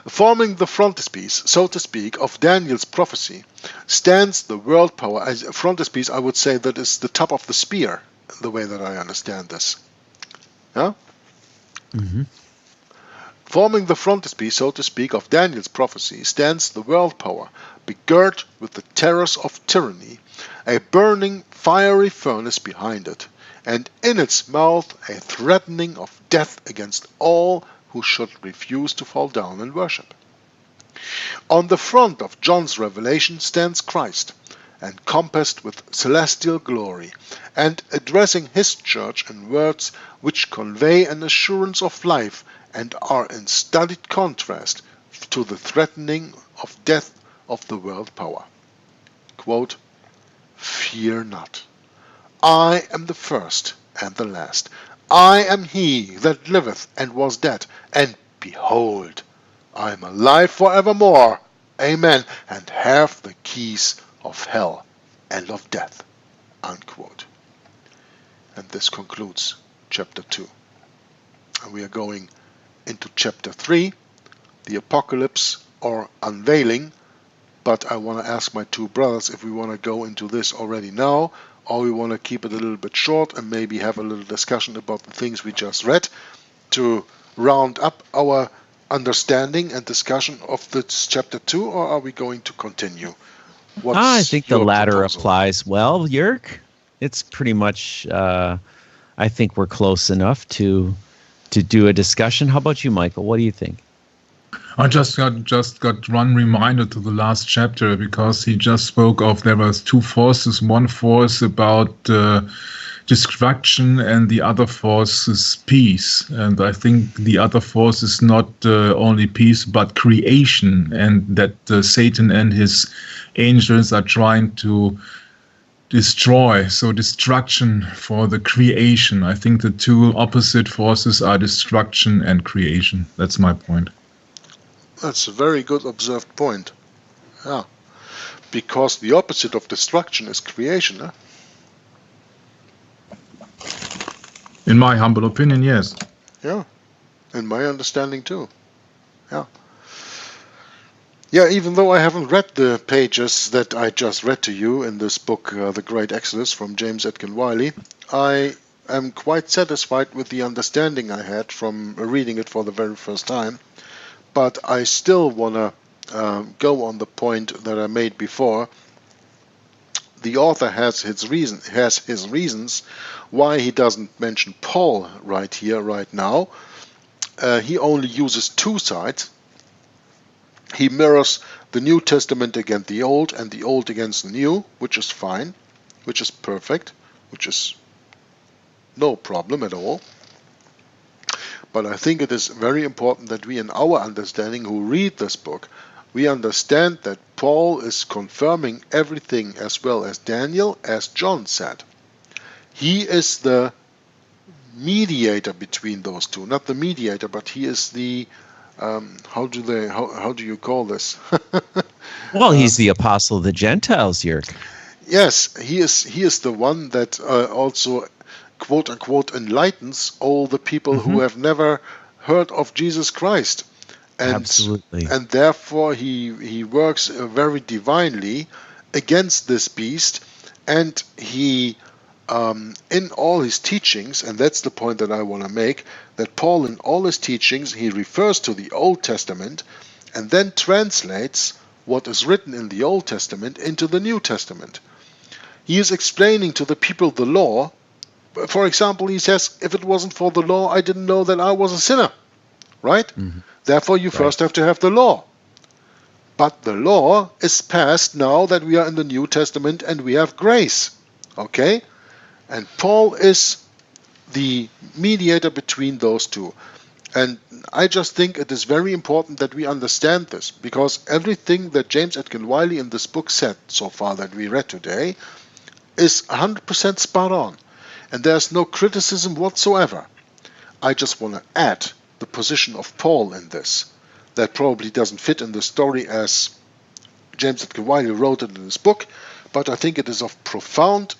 Forming the frontispiece, so to speak, of Daniel's prophecy, stands the world power. As a frontispiece, I would say that is the top of the spear, the way that I understand this. Yeah? Mm-hmm. Forming the frontispiece, so to speak, of Daniel's prophecy, stands the world power, begirt with the terrors of tyranny, a burning, fiery furnace behind it, and in its mouth a threatening of death against all who should refuse to fall down and worship. On the front of John's revelation stands Christ, encompassed with celestial glory, and addressing his church in words which convey an assurance of life and are in studied contrast to the threatening of death of the world power. Quote, "Fear not. I am the first and the last. I am he that liveth and was dead, and behold, I am alive forevermore. Amen. And have the keys of hell and of death." Unquote. And this concludes chapter 2. And we are going into chapter 3, the apocalypse or unveiling. But I want to ask my two brothers if we want to go into this already now, or we want to keep it a little bit short and maybe have a little discussion about the things we just read to round up our understanding and discussion of this chapter 2, or are we going to continue? I think the latter proposal? applies well, Jörg. It's pretty much, I think we're close enough to do a discussion. How about you, Michael? What do you think? I just got one reminder to the last chapter, because he just spoke of there was 2 forces. One force about destruction, and the other force is peace. And I think the other force is not only peace but creation, and that Satan and his angels are trying to destroy. So destruction for the creation. I think the 2 opposite forces are destruction and creation. That's my point. That's a very good observed point. Yeah. Because the opposite of destruction is creation, eh? In my humble opinion, yes. Yeah. In my understanding too. Yeah. Yeah, even though I haven't read the pages that I just read to you in this book, The Great Exodus from James Edkin Wylie, I am quite satisfied with the understanding I had from reading it for the very first time. But I still want to go on the point that I made before, the author has his reasons why he doesn't mention Paul right here, right now. He only uses two sides. He mirrors the New Testament against the Old and the Old against the New, which is fine, which is perfect, which is no problem at all. But I think it is very important that we, in our understanding, who read this book, we understand that Paul is confirming everything as well as Daniel, as John said. He is the mediator between those two. Not the mediator, but he is the how do you call this? Well, he's the apostle of the Gentiles, Jörg. Yes, he is the one that also quote unquote enlightens all the people who have never heard of Jesus Christ. And, absolutely. And therefore he works very divinely against this beast, and he in all his teachings, and that's the point that I want to make, that Paul in all his teachings, he refers to the Old Testament and then translates what is written in the Old Testament into the New Testament. He is explaining to the people the law. For example, he says, if it wasn't for the law, I didn't know that I was a sinner. Right? Therefore, you first have to have the law. But the law is passed now that we are in the New Testament and we have grace. Okay? And Paul is the mediator between those two. And I just think it is very important that we understand this, because everything that James Atkin Wylie in this book said so far that we read today is 100% spot on. And there's no criticism whatsoever. I just want to add the position of Paul in this. That probably doesn't fit in the story as James Atkin Wylie wrote it in his book, but I think it is of profound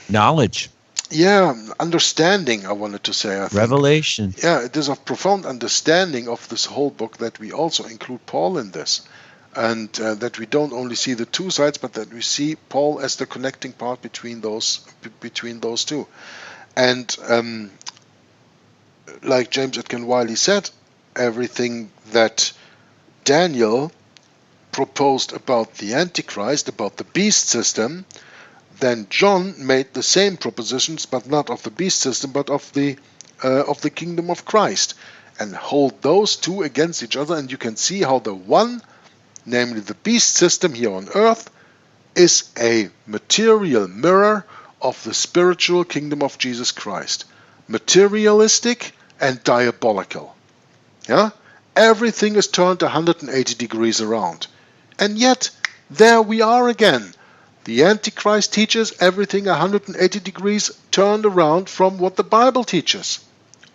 knowledge. Yeah, understanding, I wanted to say. I think. Revelation. Yeah, it is of profound understanding of this whole book that we also include Paul in this. And that we don't only see the two sides, but that we see Paul as the connecting part between those two. And like James Atkin Wylie said, everything that Daniel proposed about the Antichrist, about the beast system, then John made the same propositions, but not of the beast system, but of the kingdom of Christ, and hold those two against each other. And you can see how the one, namely the beast system here on earth, is a material mirror of the spiritual kingdom of Jesus Christ. Materialistic and diabolical. Yeah? Everything is turned 180 degrees around. And yet, there we are again. The Antichrist teaches everything 180 degrees turned around from what the Bible teaches.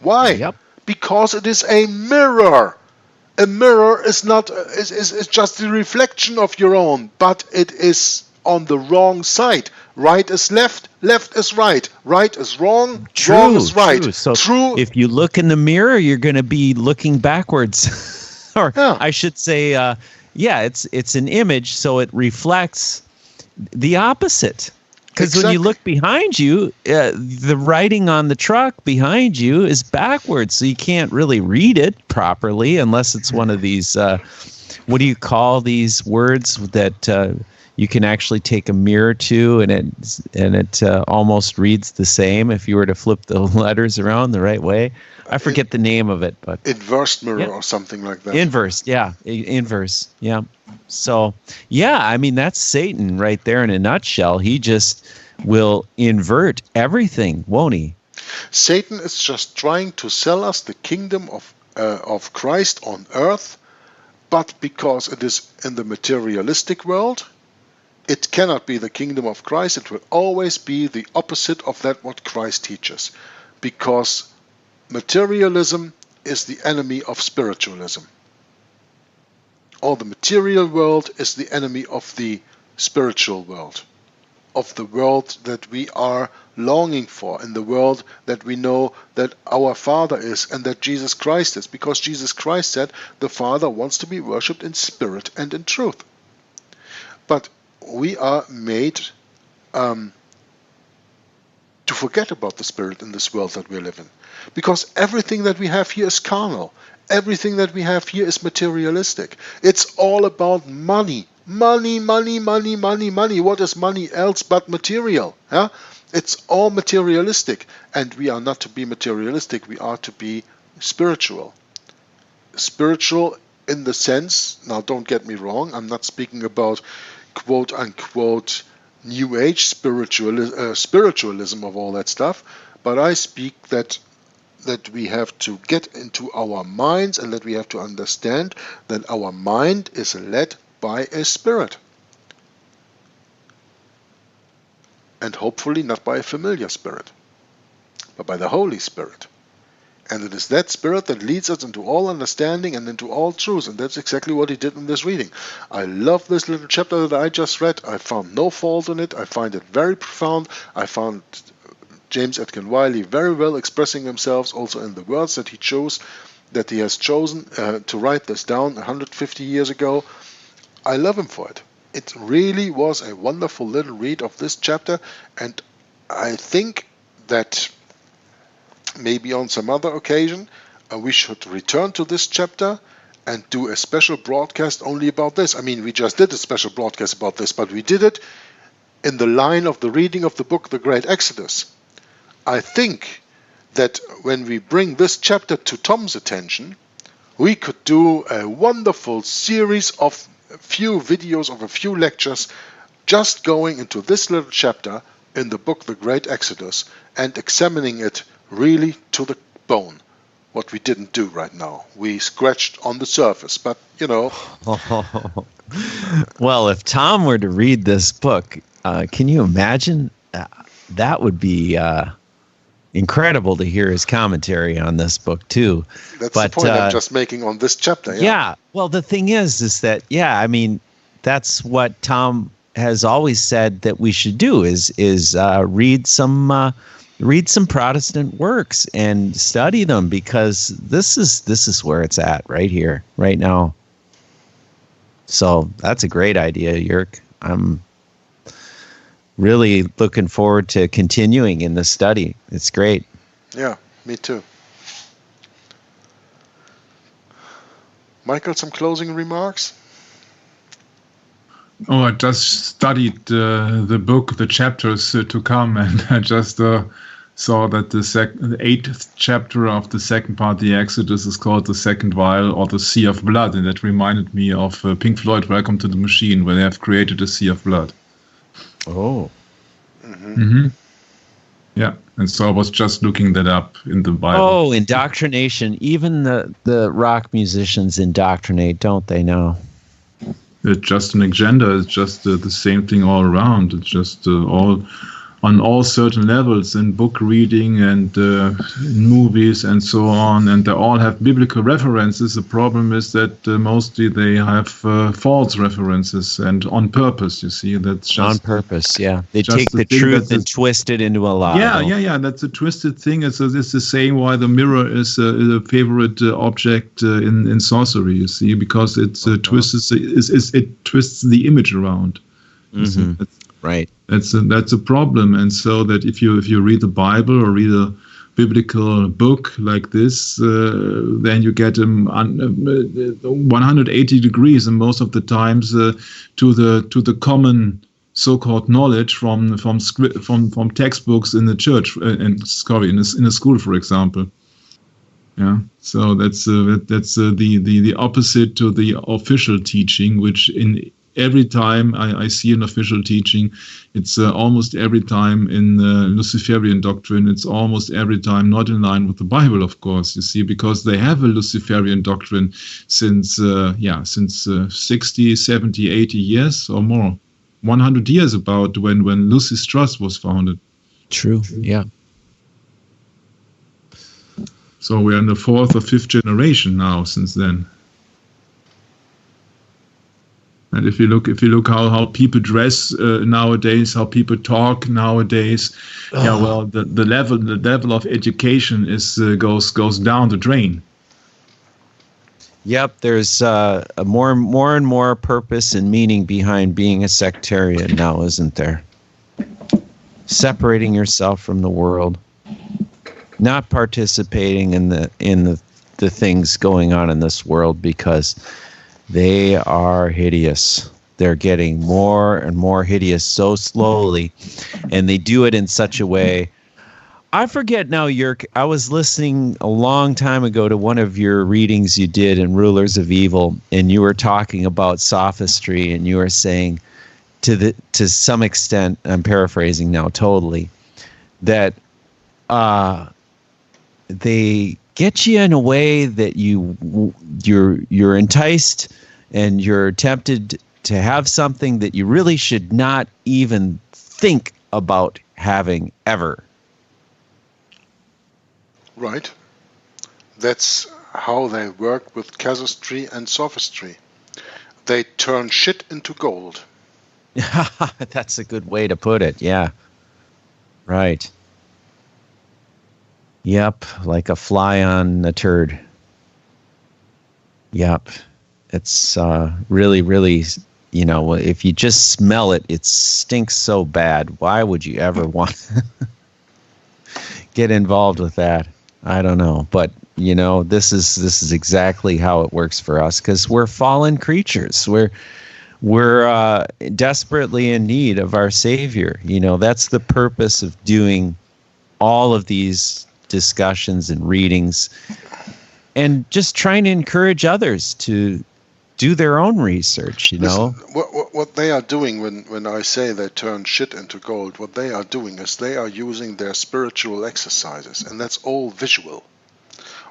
Why? Yep. Because it is a mirror. A mirror is not is just the reflection of your own, but it is on the wrong side. Right is left, left is right. Right is wrong, wrong is right. True. So if you look in the mirror, you're going to be looking backwards. Or I should say, it's an image, so it reflects the opposite. Because when you look behind you, the writing on the truck behind you is backwards, so you can't really read it properly unless it's one of these, what do you call these words that you can actually take a mirror to, and it almost reads the same if you were to flip the letters around the right way. I forget the name of it, but inverse mirror or something like that. Inverse, yeah. So, I mean, that's Satan right there in a nutshell. He just will invert everything, won't he? Satan is just trying to sell us the kingdom of Christ on earth, but because it is in the materialistic world, it cannot be the kingdom of Christ. It will always be the opposite of that what Christ teaches, because materialism is the enemy of spiritualism. Or the material world is the enemy of the spiritual world, of the world that we are longing for, in the world that we know that our Father is and that Jesus Christ is, because Jesus Christ said the Father wants to be worshipped in spirit and in truth. But we are made to forget about the spirit in this world that we live in. Because everything that we have here is carnal. Everything that we have here is materialistic. It's all about money. Money, money, money, money, money. What is money else but material? Yeah? It's all materialistic. And we are not to be materialistic. We are to be spiritual. Spiritual in the sense, now don't get me wrong, I'm not speaking about quote-unquote New Age spiritualism of all that stuff, but I speak that we have to get into our minds and that we have to understand that our mind is led by a spirit. And hopefully not by a familiar spirit, but by the Holy Spirit. And it is that spirit that leads us into all understanding and into all truth. And that's exactly what he did in this reading. I love this little chapter that I just read. I found no fault in it. I find it very profound. I found James Atkin Wylie very well expressing himself also in the words that he chose, that he has chosen to write this down 150 years ago. I love him for it. It really was a wonderful little read of this chapter. And I think that maybe on some other occasion, we should return to this chapter and do a special broadcast only about this. I mean, we just did a special broadcast about this, but we did it in the line of the reading of the book, The Great Exodus. I think that when we bring this chapter to Tom's attention, we could do a wonderful series of a few videos, of a few lectures, just going into this little chapter in the book, The Great Exodus, and examining it really to the bone. What we didn't do right now. We scratched on the surface, but you know. Well, if Tom were to read this book, can you imagine? That would be incredible to hear his commentary on this book too. That's the point I'm just making on this chapter. Yeah. Well, the thing is that I mean, that's what Tom has always said that we should do is read some Protestant works and study them, because this is where it's at right here, right now. So that's a great idea, Jörg. I'm really looking forward to continuing in this study. It's great. Yeah, me too. Michael, some closing remarks? Oh, I just studied the book, the chapters to come, and I just saw that the 8th chapter of the second part of the Exodus is called The Second Vial, or the Sea of Blood, and that reminded me of Pink Floyd, Welcome to the Machine, where they have created a Sea of Blood. Oh. Yeah, and so I was just looking that up in the Bible. Oh, indoctrination. Even the rock musicians indoctrinate, don't they now? It's just an agenda. It's just the same thing all around. It's just all on all certain levels, in book reading and movies and so on, and they all have biblical references. The problem is that mostly they have false references, and on purpose, you see. That's just on purpose, yeah. They take the truth and twist it into a lie. Yeah. That's a twisted thing. It's the same why the mirror is a favorite object in sorcery, you see, because it twists the image around. Mm-hmm. Right. That's a problem, and so that if you read the Bible or read a biblical book like this, then you get 180 degrees, and most of the times to the common so-called knowledge from textbooks in the church in a school, for example. Yeah. So that's the opposite to the official teaching, which in every time I see an official teaching, it's almost every time in Luciferian doctrine, it's almost every time not in line with the Bible, of course, you see, because they have a Luciferian doctrine since 60, 70, 80 years or more. 100 years about when Lucis Trust was founded. True, yeah. So we're in the 4th or 5th generation now since then. And if you look how people dress nowadays, how people talk nowadays, the level of education goes down the drain. Yep, there's a more and more purpose and meaning behind being a sectarian now, isn't there? separating yourself from the world, not participating in the things going on in this world because they are hideous. They're getting more and more hideous so slowly, and they do it in such a way. I forget now, Jörg, I was listening a long time ago to one of your readings you did in Rulers of Evil, and you were talking about sophistry, and you were saying to some extent, I'm paraphrasing now totally, that they get you in a way that you're enticed and you're tempted to have something that you really should not even think about having ever. Right. That's how they work with casuistry and sophistry. They turn shit into gold. That's a good way to put it. Yeah. Right. Yep. Like a fly on a turd. Yep. It's really, really, if you just smell it, it stinks so bad. Why would you ever want to get involved with that? I don't know. But, this is exactly how it works for us because we're fallen creatures. We're desperately in need of our Savior. That's the purpose of doing all of these discussions and readings and just trying to encourage others to do their own research, Listen, what they are doing when I say they turn shit into gold, what they are doing is they are using their spiritual exercises, and that's all visual.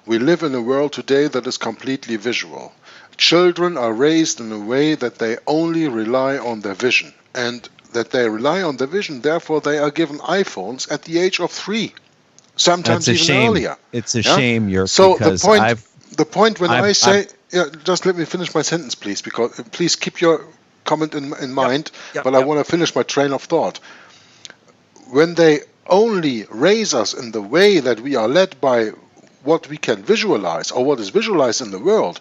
We live in a world today that is completely visual. Children are raised in a way that they only rely on their vision, and that they rely on their vision, therefore they are given iPhones at the age of 3, sometimes even earlier. It's a shame, So the point when I say, just let me finish my sentence, please, because please keep your comment in mind, but I want to finish my train of thought. When they only raise us in the way that we are led by what we can visualize or what is visualized in the world,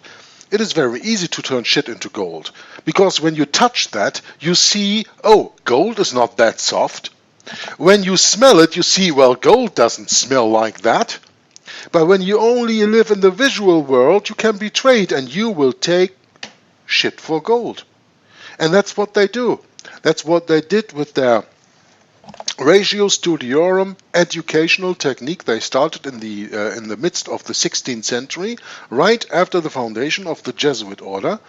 it is very easy to turn shit into gold. Because when you touch that, you see, oh, gold is not that soft. When you smell it, you see, well, gold doesn't smell like that. But when you only live in the visual world, you can be betrayed and you will take shit for gold. And that's what they do. That's what they did with their Ratio Studiorum educational technique. They started in the midst of the 16th century, right after the foundation of the Jesuit order.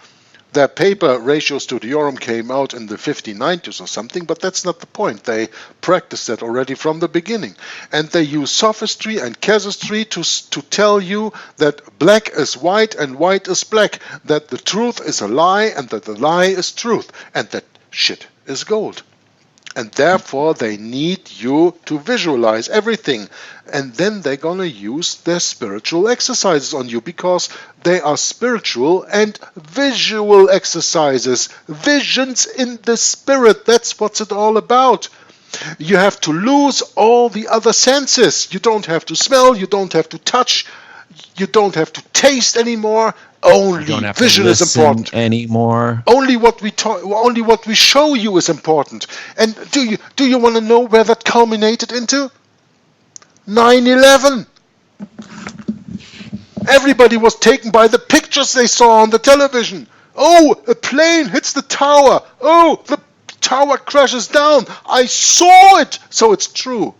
Their paper Ratio Studiorum came out in the 1590s or something, but that's not the point. They practiced that already from the beginning. And they use sophistry and casuistry to tell you that black is white and white is black, that the truth is a lie and that the lie is truth, and that shit is gold. And therefore they need you to visualize everything. And then they're going to use their spiritual exercises on you, because they are spiritual and visual exercises. Visions in the spirit, that's what's it all about. You have to lose all the other senses. You don't have to smell, you don't have to touch, you don't have to taste anymore. Only vision is important anymore. Only what we show you is important. And do you want to know where that culminated into? 9/11. Everybody was taken by the pictures they saw on the television. Oh, a plane hits the tower. Oh, the tower crashes down. I saw it, so it's true.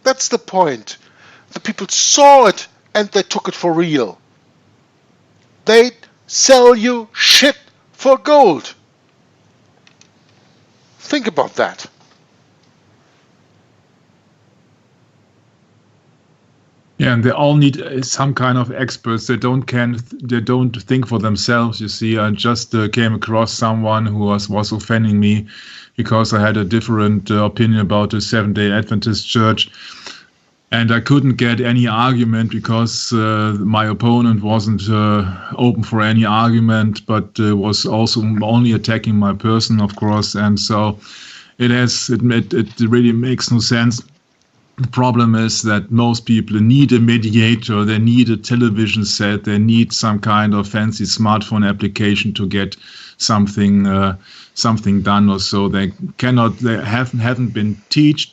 That's the point. The people saw it and they took it for real. They sell you shit for gold. Think about that. Yeah, and they all need some kind of experts. They don't think for themselves. You see, I just came across someone who was offending me because I had a different opinion about the Seventh-day Adventist Church. And I couldn't get any argument because my opponent wasn't open for any argument, but was also only attacking my person, of course. And so it really makes no sense. The problem is that most people need a mediator, they need a television set, they need some kind of fancy smartphone application to get something done or so. They haven't been taught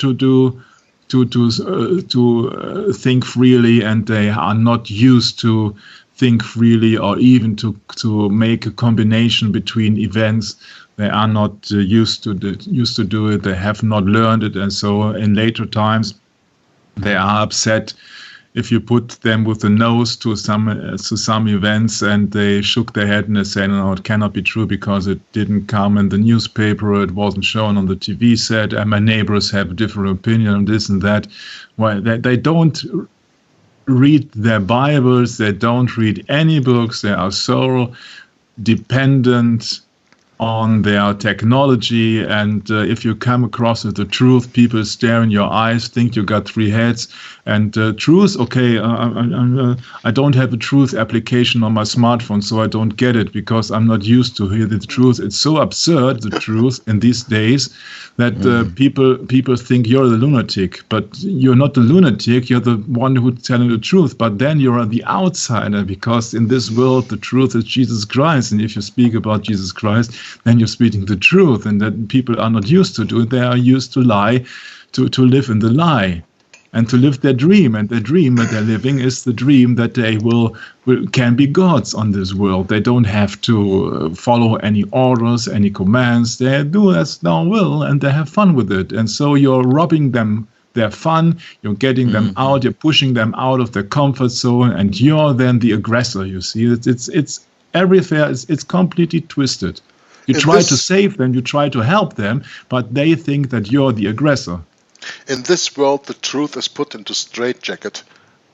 to think freely, and they are not used to think freely or even to make a combination between events. They are not used to do it. They have not learned it, and so in later times, they are upset if you put them with the nose to some events, and they shook their head and they say, no, it cannot be true because it didn't come in the newspaper, it wasn't shown on the TV set, and my neighbors have a different opinion on this and that. Well, they don't read their Bibles, they don't read any books, they are so dependent on their technology, and if you come across with the truth, people stare in your eyes, think you got three heads, and truth, okay, I don't have a truth application on my smartphone, so I don't get it because I'm not used to hear the truth. It's so absurd, the truth, in these days, that people think you're the lunatic, but you're not the lunatic, you're the one who's telling the truth, but then you're the outsider, because in this world, the truth is Jesus Christ, and if you speak about Jesus Christ, then you're speaking the truth, and that people are not used to do it. They are used to lie, to live in the lie, and to live their dream. And the dream that they're living is the dream that they can be gods on this world. They don't have to follow any orders, any commands. They do as thou will, and they have fun with it. And so you're robbing them their fun, you're getting them out, you're pushing them out of their comfort zone, and you're then the aggressor, you see. It's everywhere, it's completely twisted. You try to save them, you try to help them, but they think that you're the aggressor. In this world, the truth is put into straitjacket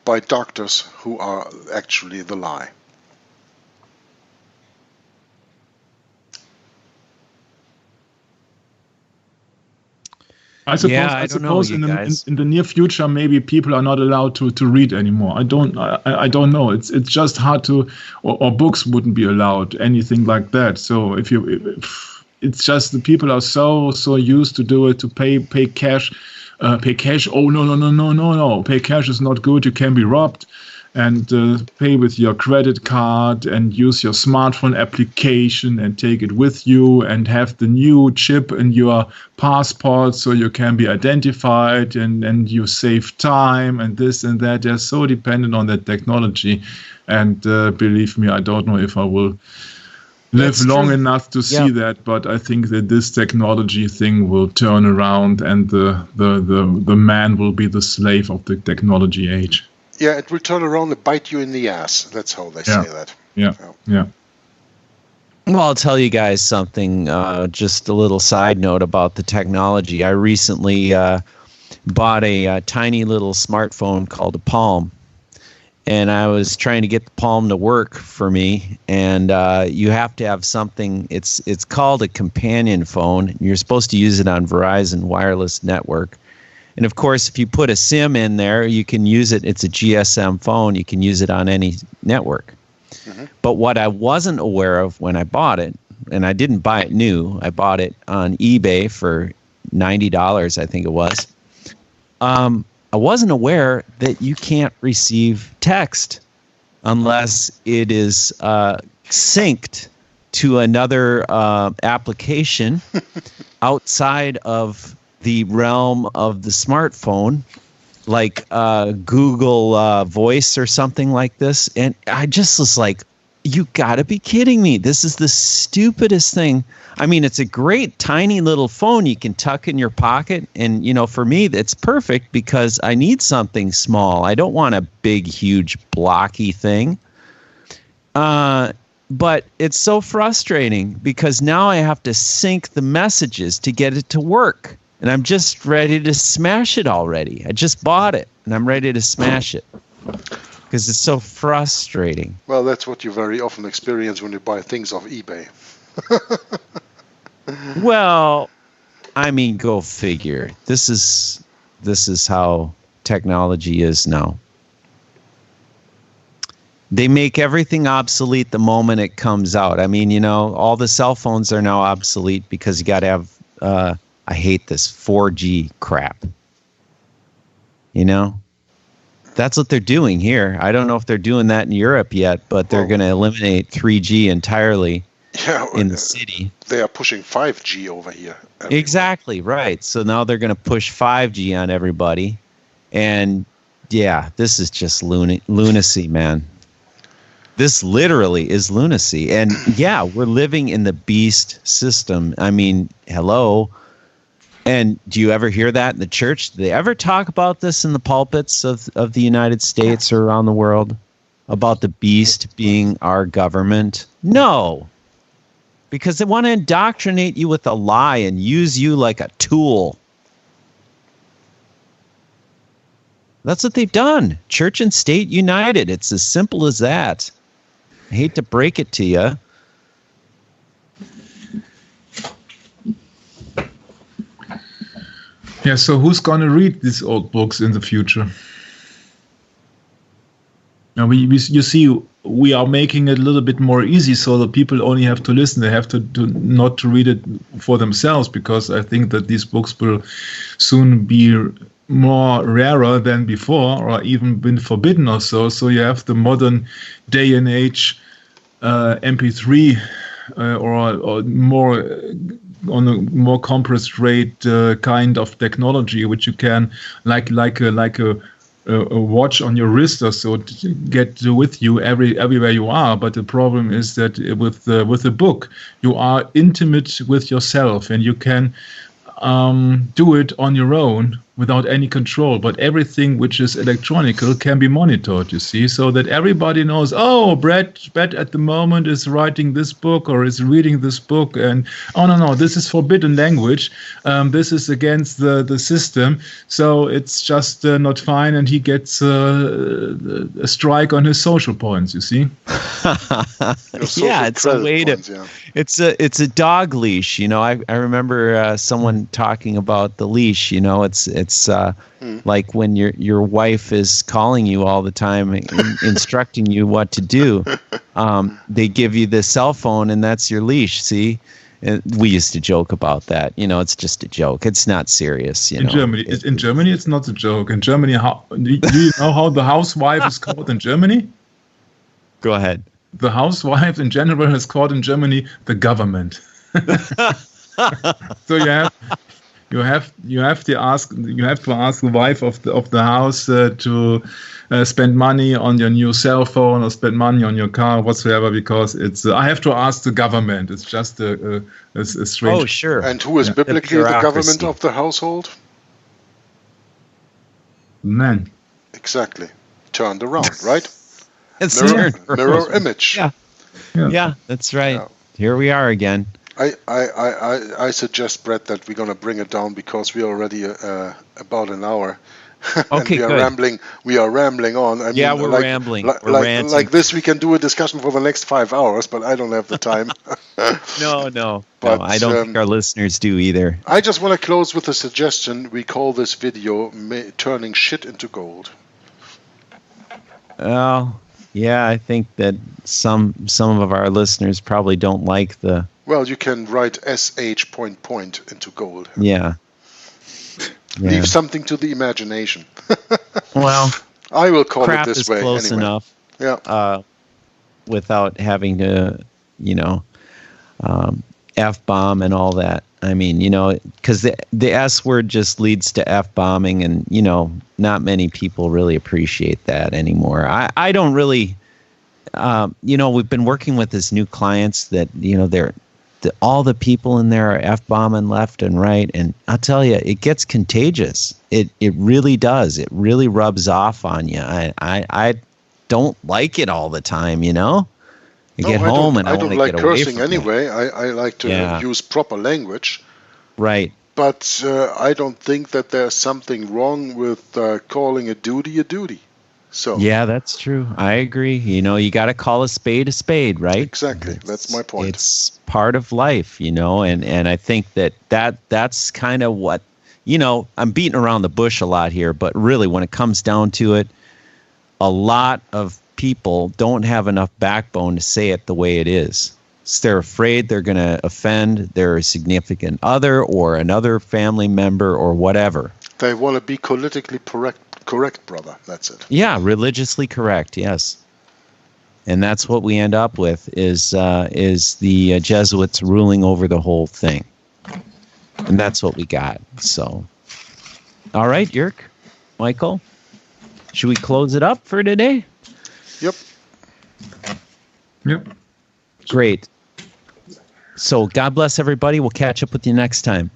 by doctors who are actually the lie. I suppose in the near future, maybe people are not allowed to read anymore. I don't know. It's just hard to, or books wouldn't be allowed, anything like that. So if it's just the people are so used to do it, to pay cash. Pay cash. Oh no! Pay cash is not good. You can be robbed. And pay with your credit card and use your smartphone application and take it with you and have the new chip in your passport so you can be identified and you save time and this and that. They're so dependent on that technology. And believe me, I don't know if I will live long enough to see that, but I think that this technology thing will turn around and the man will be the slave of the technology age. Yeah, it will turn around and bite you in the ass. That's how they say that. Yeah. Well, I'll tell you guys something, just a little side note about the technology. I recently bought a tiny little smartphone called a Palm, and I was trying to get the Palm to work for me, and you have to have something, it's called a companion phone. You're supposed to use it on Verizon wireless network. And of course, if you put a SIM in there, you can use it. It's a GSM phone. You can use it on any network. Mm-hmm. But what I wasn't aware of when I bought it, and I didn't buy it new, I bought it on eBay for $90, I think it was. I wasn't aware that you can't receive text unless it is synced to another application outside of the realm of the smartphone, like Google Voice or something like this. And I just was like, you gotta be kidding me. This is the stupidest thing. I mean, it's a great tiny little phone you can tuck in your pocket. And, for me, it's perfect because I need something small. I don't want a big, huge, blocky thing. But it's so frustrating because now I have to sync the messages to get it to work. And I'm just ready to smash it already. I just bought it, and I'm ready to smash it because it's so frustrating. Well, that's what you very often experience when you buy things off eBay. Well, I mean, go figure. This is how technology is now. They make everything obsolete the moment it comes out. I mean, all the cell phones are now obsolete because you got to have I hate this 4G crap. You know, that's what they're doing here. I don't know if they're doing that in Europe yet, but they're going to eliminate 3G entirely in the city. They are pushing 5G over here. Exactly, right. So now they're going to push 5G on everybody. And yeah, this is just lunacy, man. This literally is lunacy. And yeah, we're living in the beast system. I mean, hello. And do you ever hear that in the church? Do they ever talk about this in the pulpits of the United States or around the world? About the beast being our government? No. Because they want to indoctrinate you with a lie and use you like a tool. That's what they've done. Church and state united. It's as simple as that. I hate to break it to you. Yeah, so who's going to read these old books in the future? Now, you see, we are making it a little bit more easy so that people only have to listen. They have to not to read it for themselves, because I think that these books will soon be more rarer than before, or even been forbidden or so. So you have the modern day and age MP3 or more on a more compressed rate kind of technology, which you can like a watch on your wrist or so to get with you everywhere you are. But the problem is that with a book, you are intimate with yourself, and you can do it on your own without any control. But everything which is electronical can be monitored, you see, so that everybody knows, oh, Brett at the moment is writing this book or is reading this book, and oh, no, this is forbidden language. This is against the system, so it's just not fine, and he gets a strike on his social points, you see. Yeah, it's a way to... It's a dog leash, you know. I remember someone talking about the leash. You know, it's like when your wife is calling you all the time, instructing you what to do. They give you the cell phone, and that's your leash. See, we used to joke about that. You know, it's just a joke. It's not serious. You know, in Germany, it's not a joke. In Germany, do you know how the housewife is called in Germany? Go ahead. The housewife in general is called in Germany the government. So you have to ask the wife of the house to spend money on your new cell phone or spend money on your car whatsoever, because it's I have to ask the government. It's just a strange. Oh, sure. And who is biblically the government of the household? Man. Exactly. Turned around, right? It's mirror image. Yeah, that's right. Yeah. Here we are again. I suggest, Brett, that we're going to bring it down, because we're already about an hour. Okay, and we are rambling on. I mean, we're rambling. We're ranting. Like this, we can do a discussion for the next 5 hours, but I don't have the time. No. I don't think our listeners do either. I just want to close with a suggestion. We call this video "Turning Shit into Gold." Well, yeah, I think that some of our listeners probably don't like the... Well, you can write SH ... into gold. Yeah. Leave something to the imagination. Well, I will call it this is way close anyway. enough. Yeah. Without having to, F-bomb and all that. I mean, because the S word just leads to F-bombing, and, not many people really appreciate that anymore. I don't really, we've been working with this new clients that, all the people in there are F-bombing left and right. And I'll tell you, it gets contagious. It really does. It really rubs off on you. I don't like it all the time, I get home and I want to get away from it. I don't like cursing anyway. I like to use proper language. Right. But I don't think that there's something wrong with calling a duty. So yeah, that's true. I agree. You got to call a spade, right? Exactly. That's my point. It's part of life, and I think that's kind of what, I'm beating around the bush a lot here, but really when it comes down to it, a lot of people don't have enough backbone to say it the way it is. So they're afraid they're going to offend their significant other or another family member or whatever. They want to be politically correct. correct, brother. That's it. Yeah, religiously correct. Yes. And that's what we end up with is the Jesuits ruling over the whole thing. And that's what we got. So, all right, Jörg, Michael, should we close it up for today? Yep. Yep. Great. So God bless everybody. We'll catch up with you next time.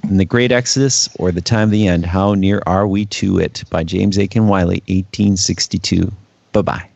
In the Great Exodus, or the Time of the End, How Near Are We to It? By James Aiken Wylie, 1862. Bye-bye.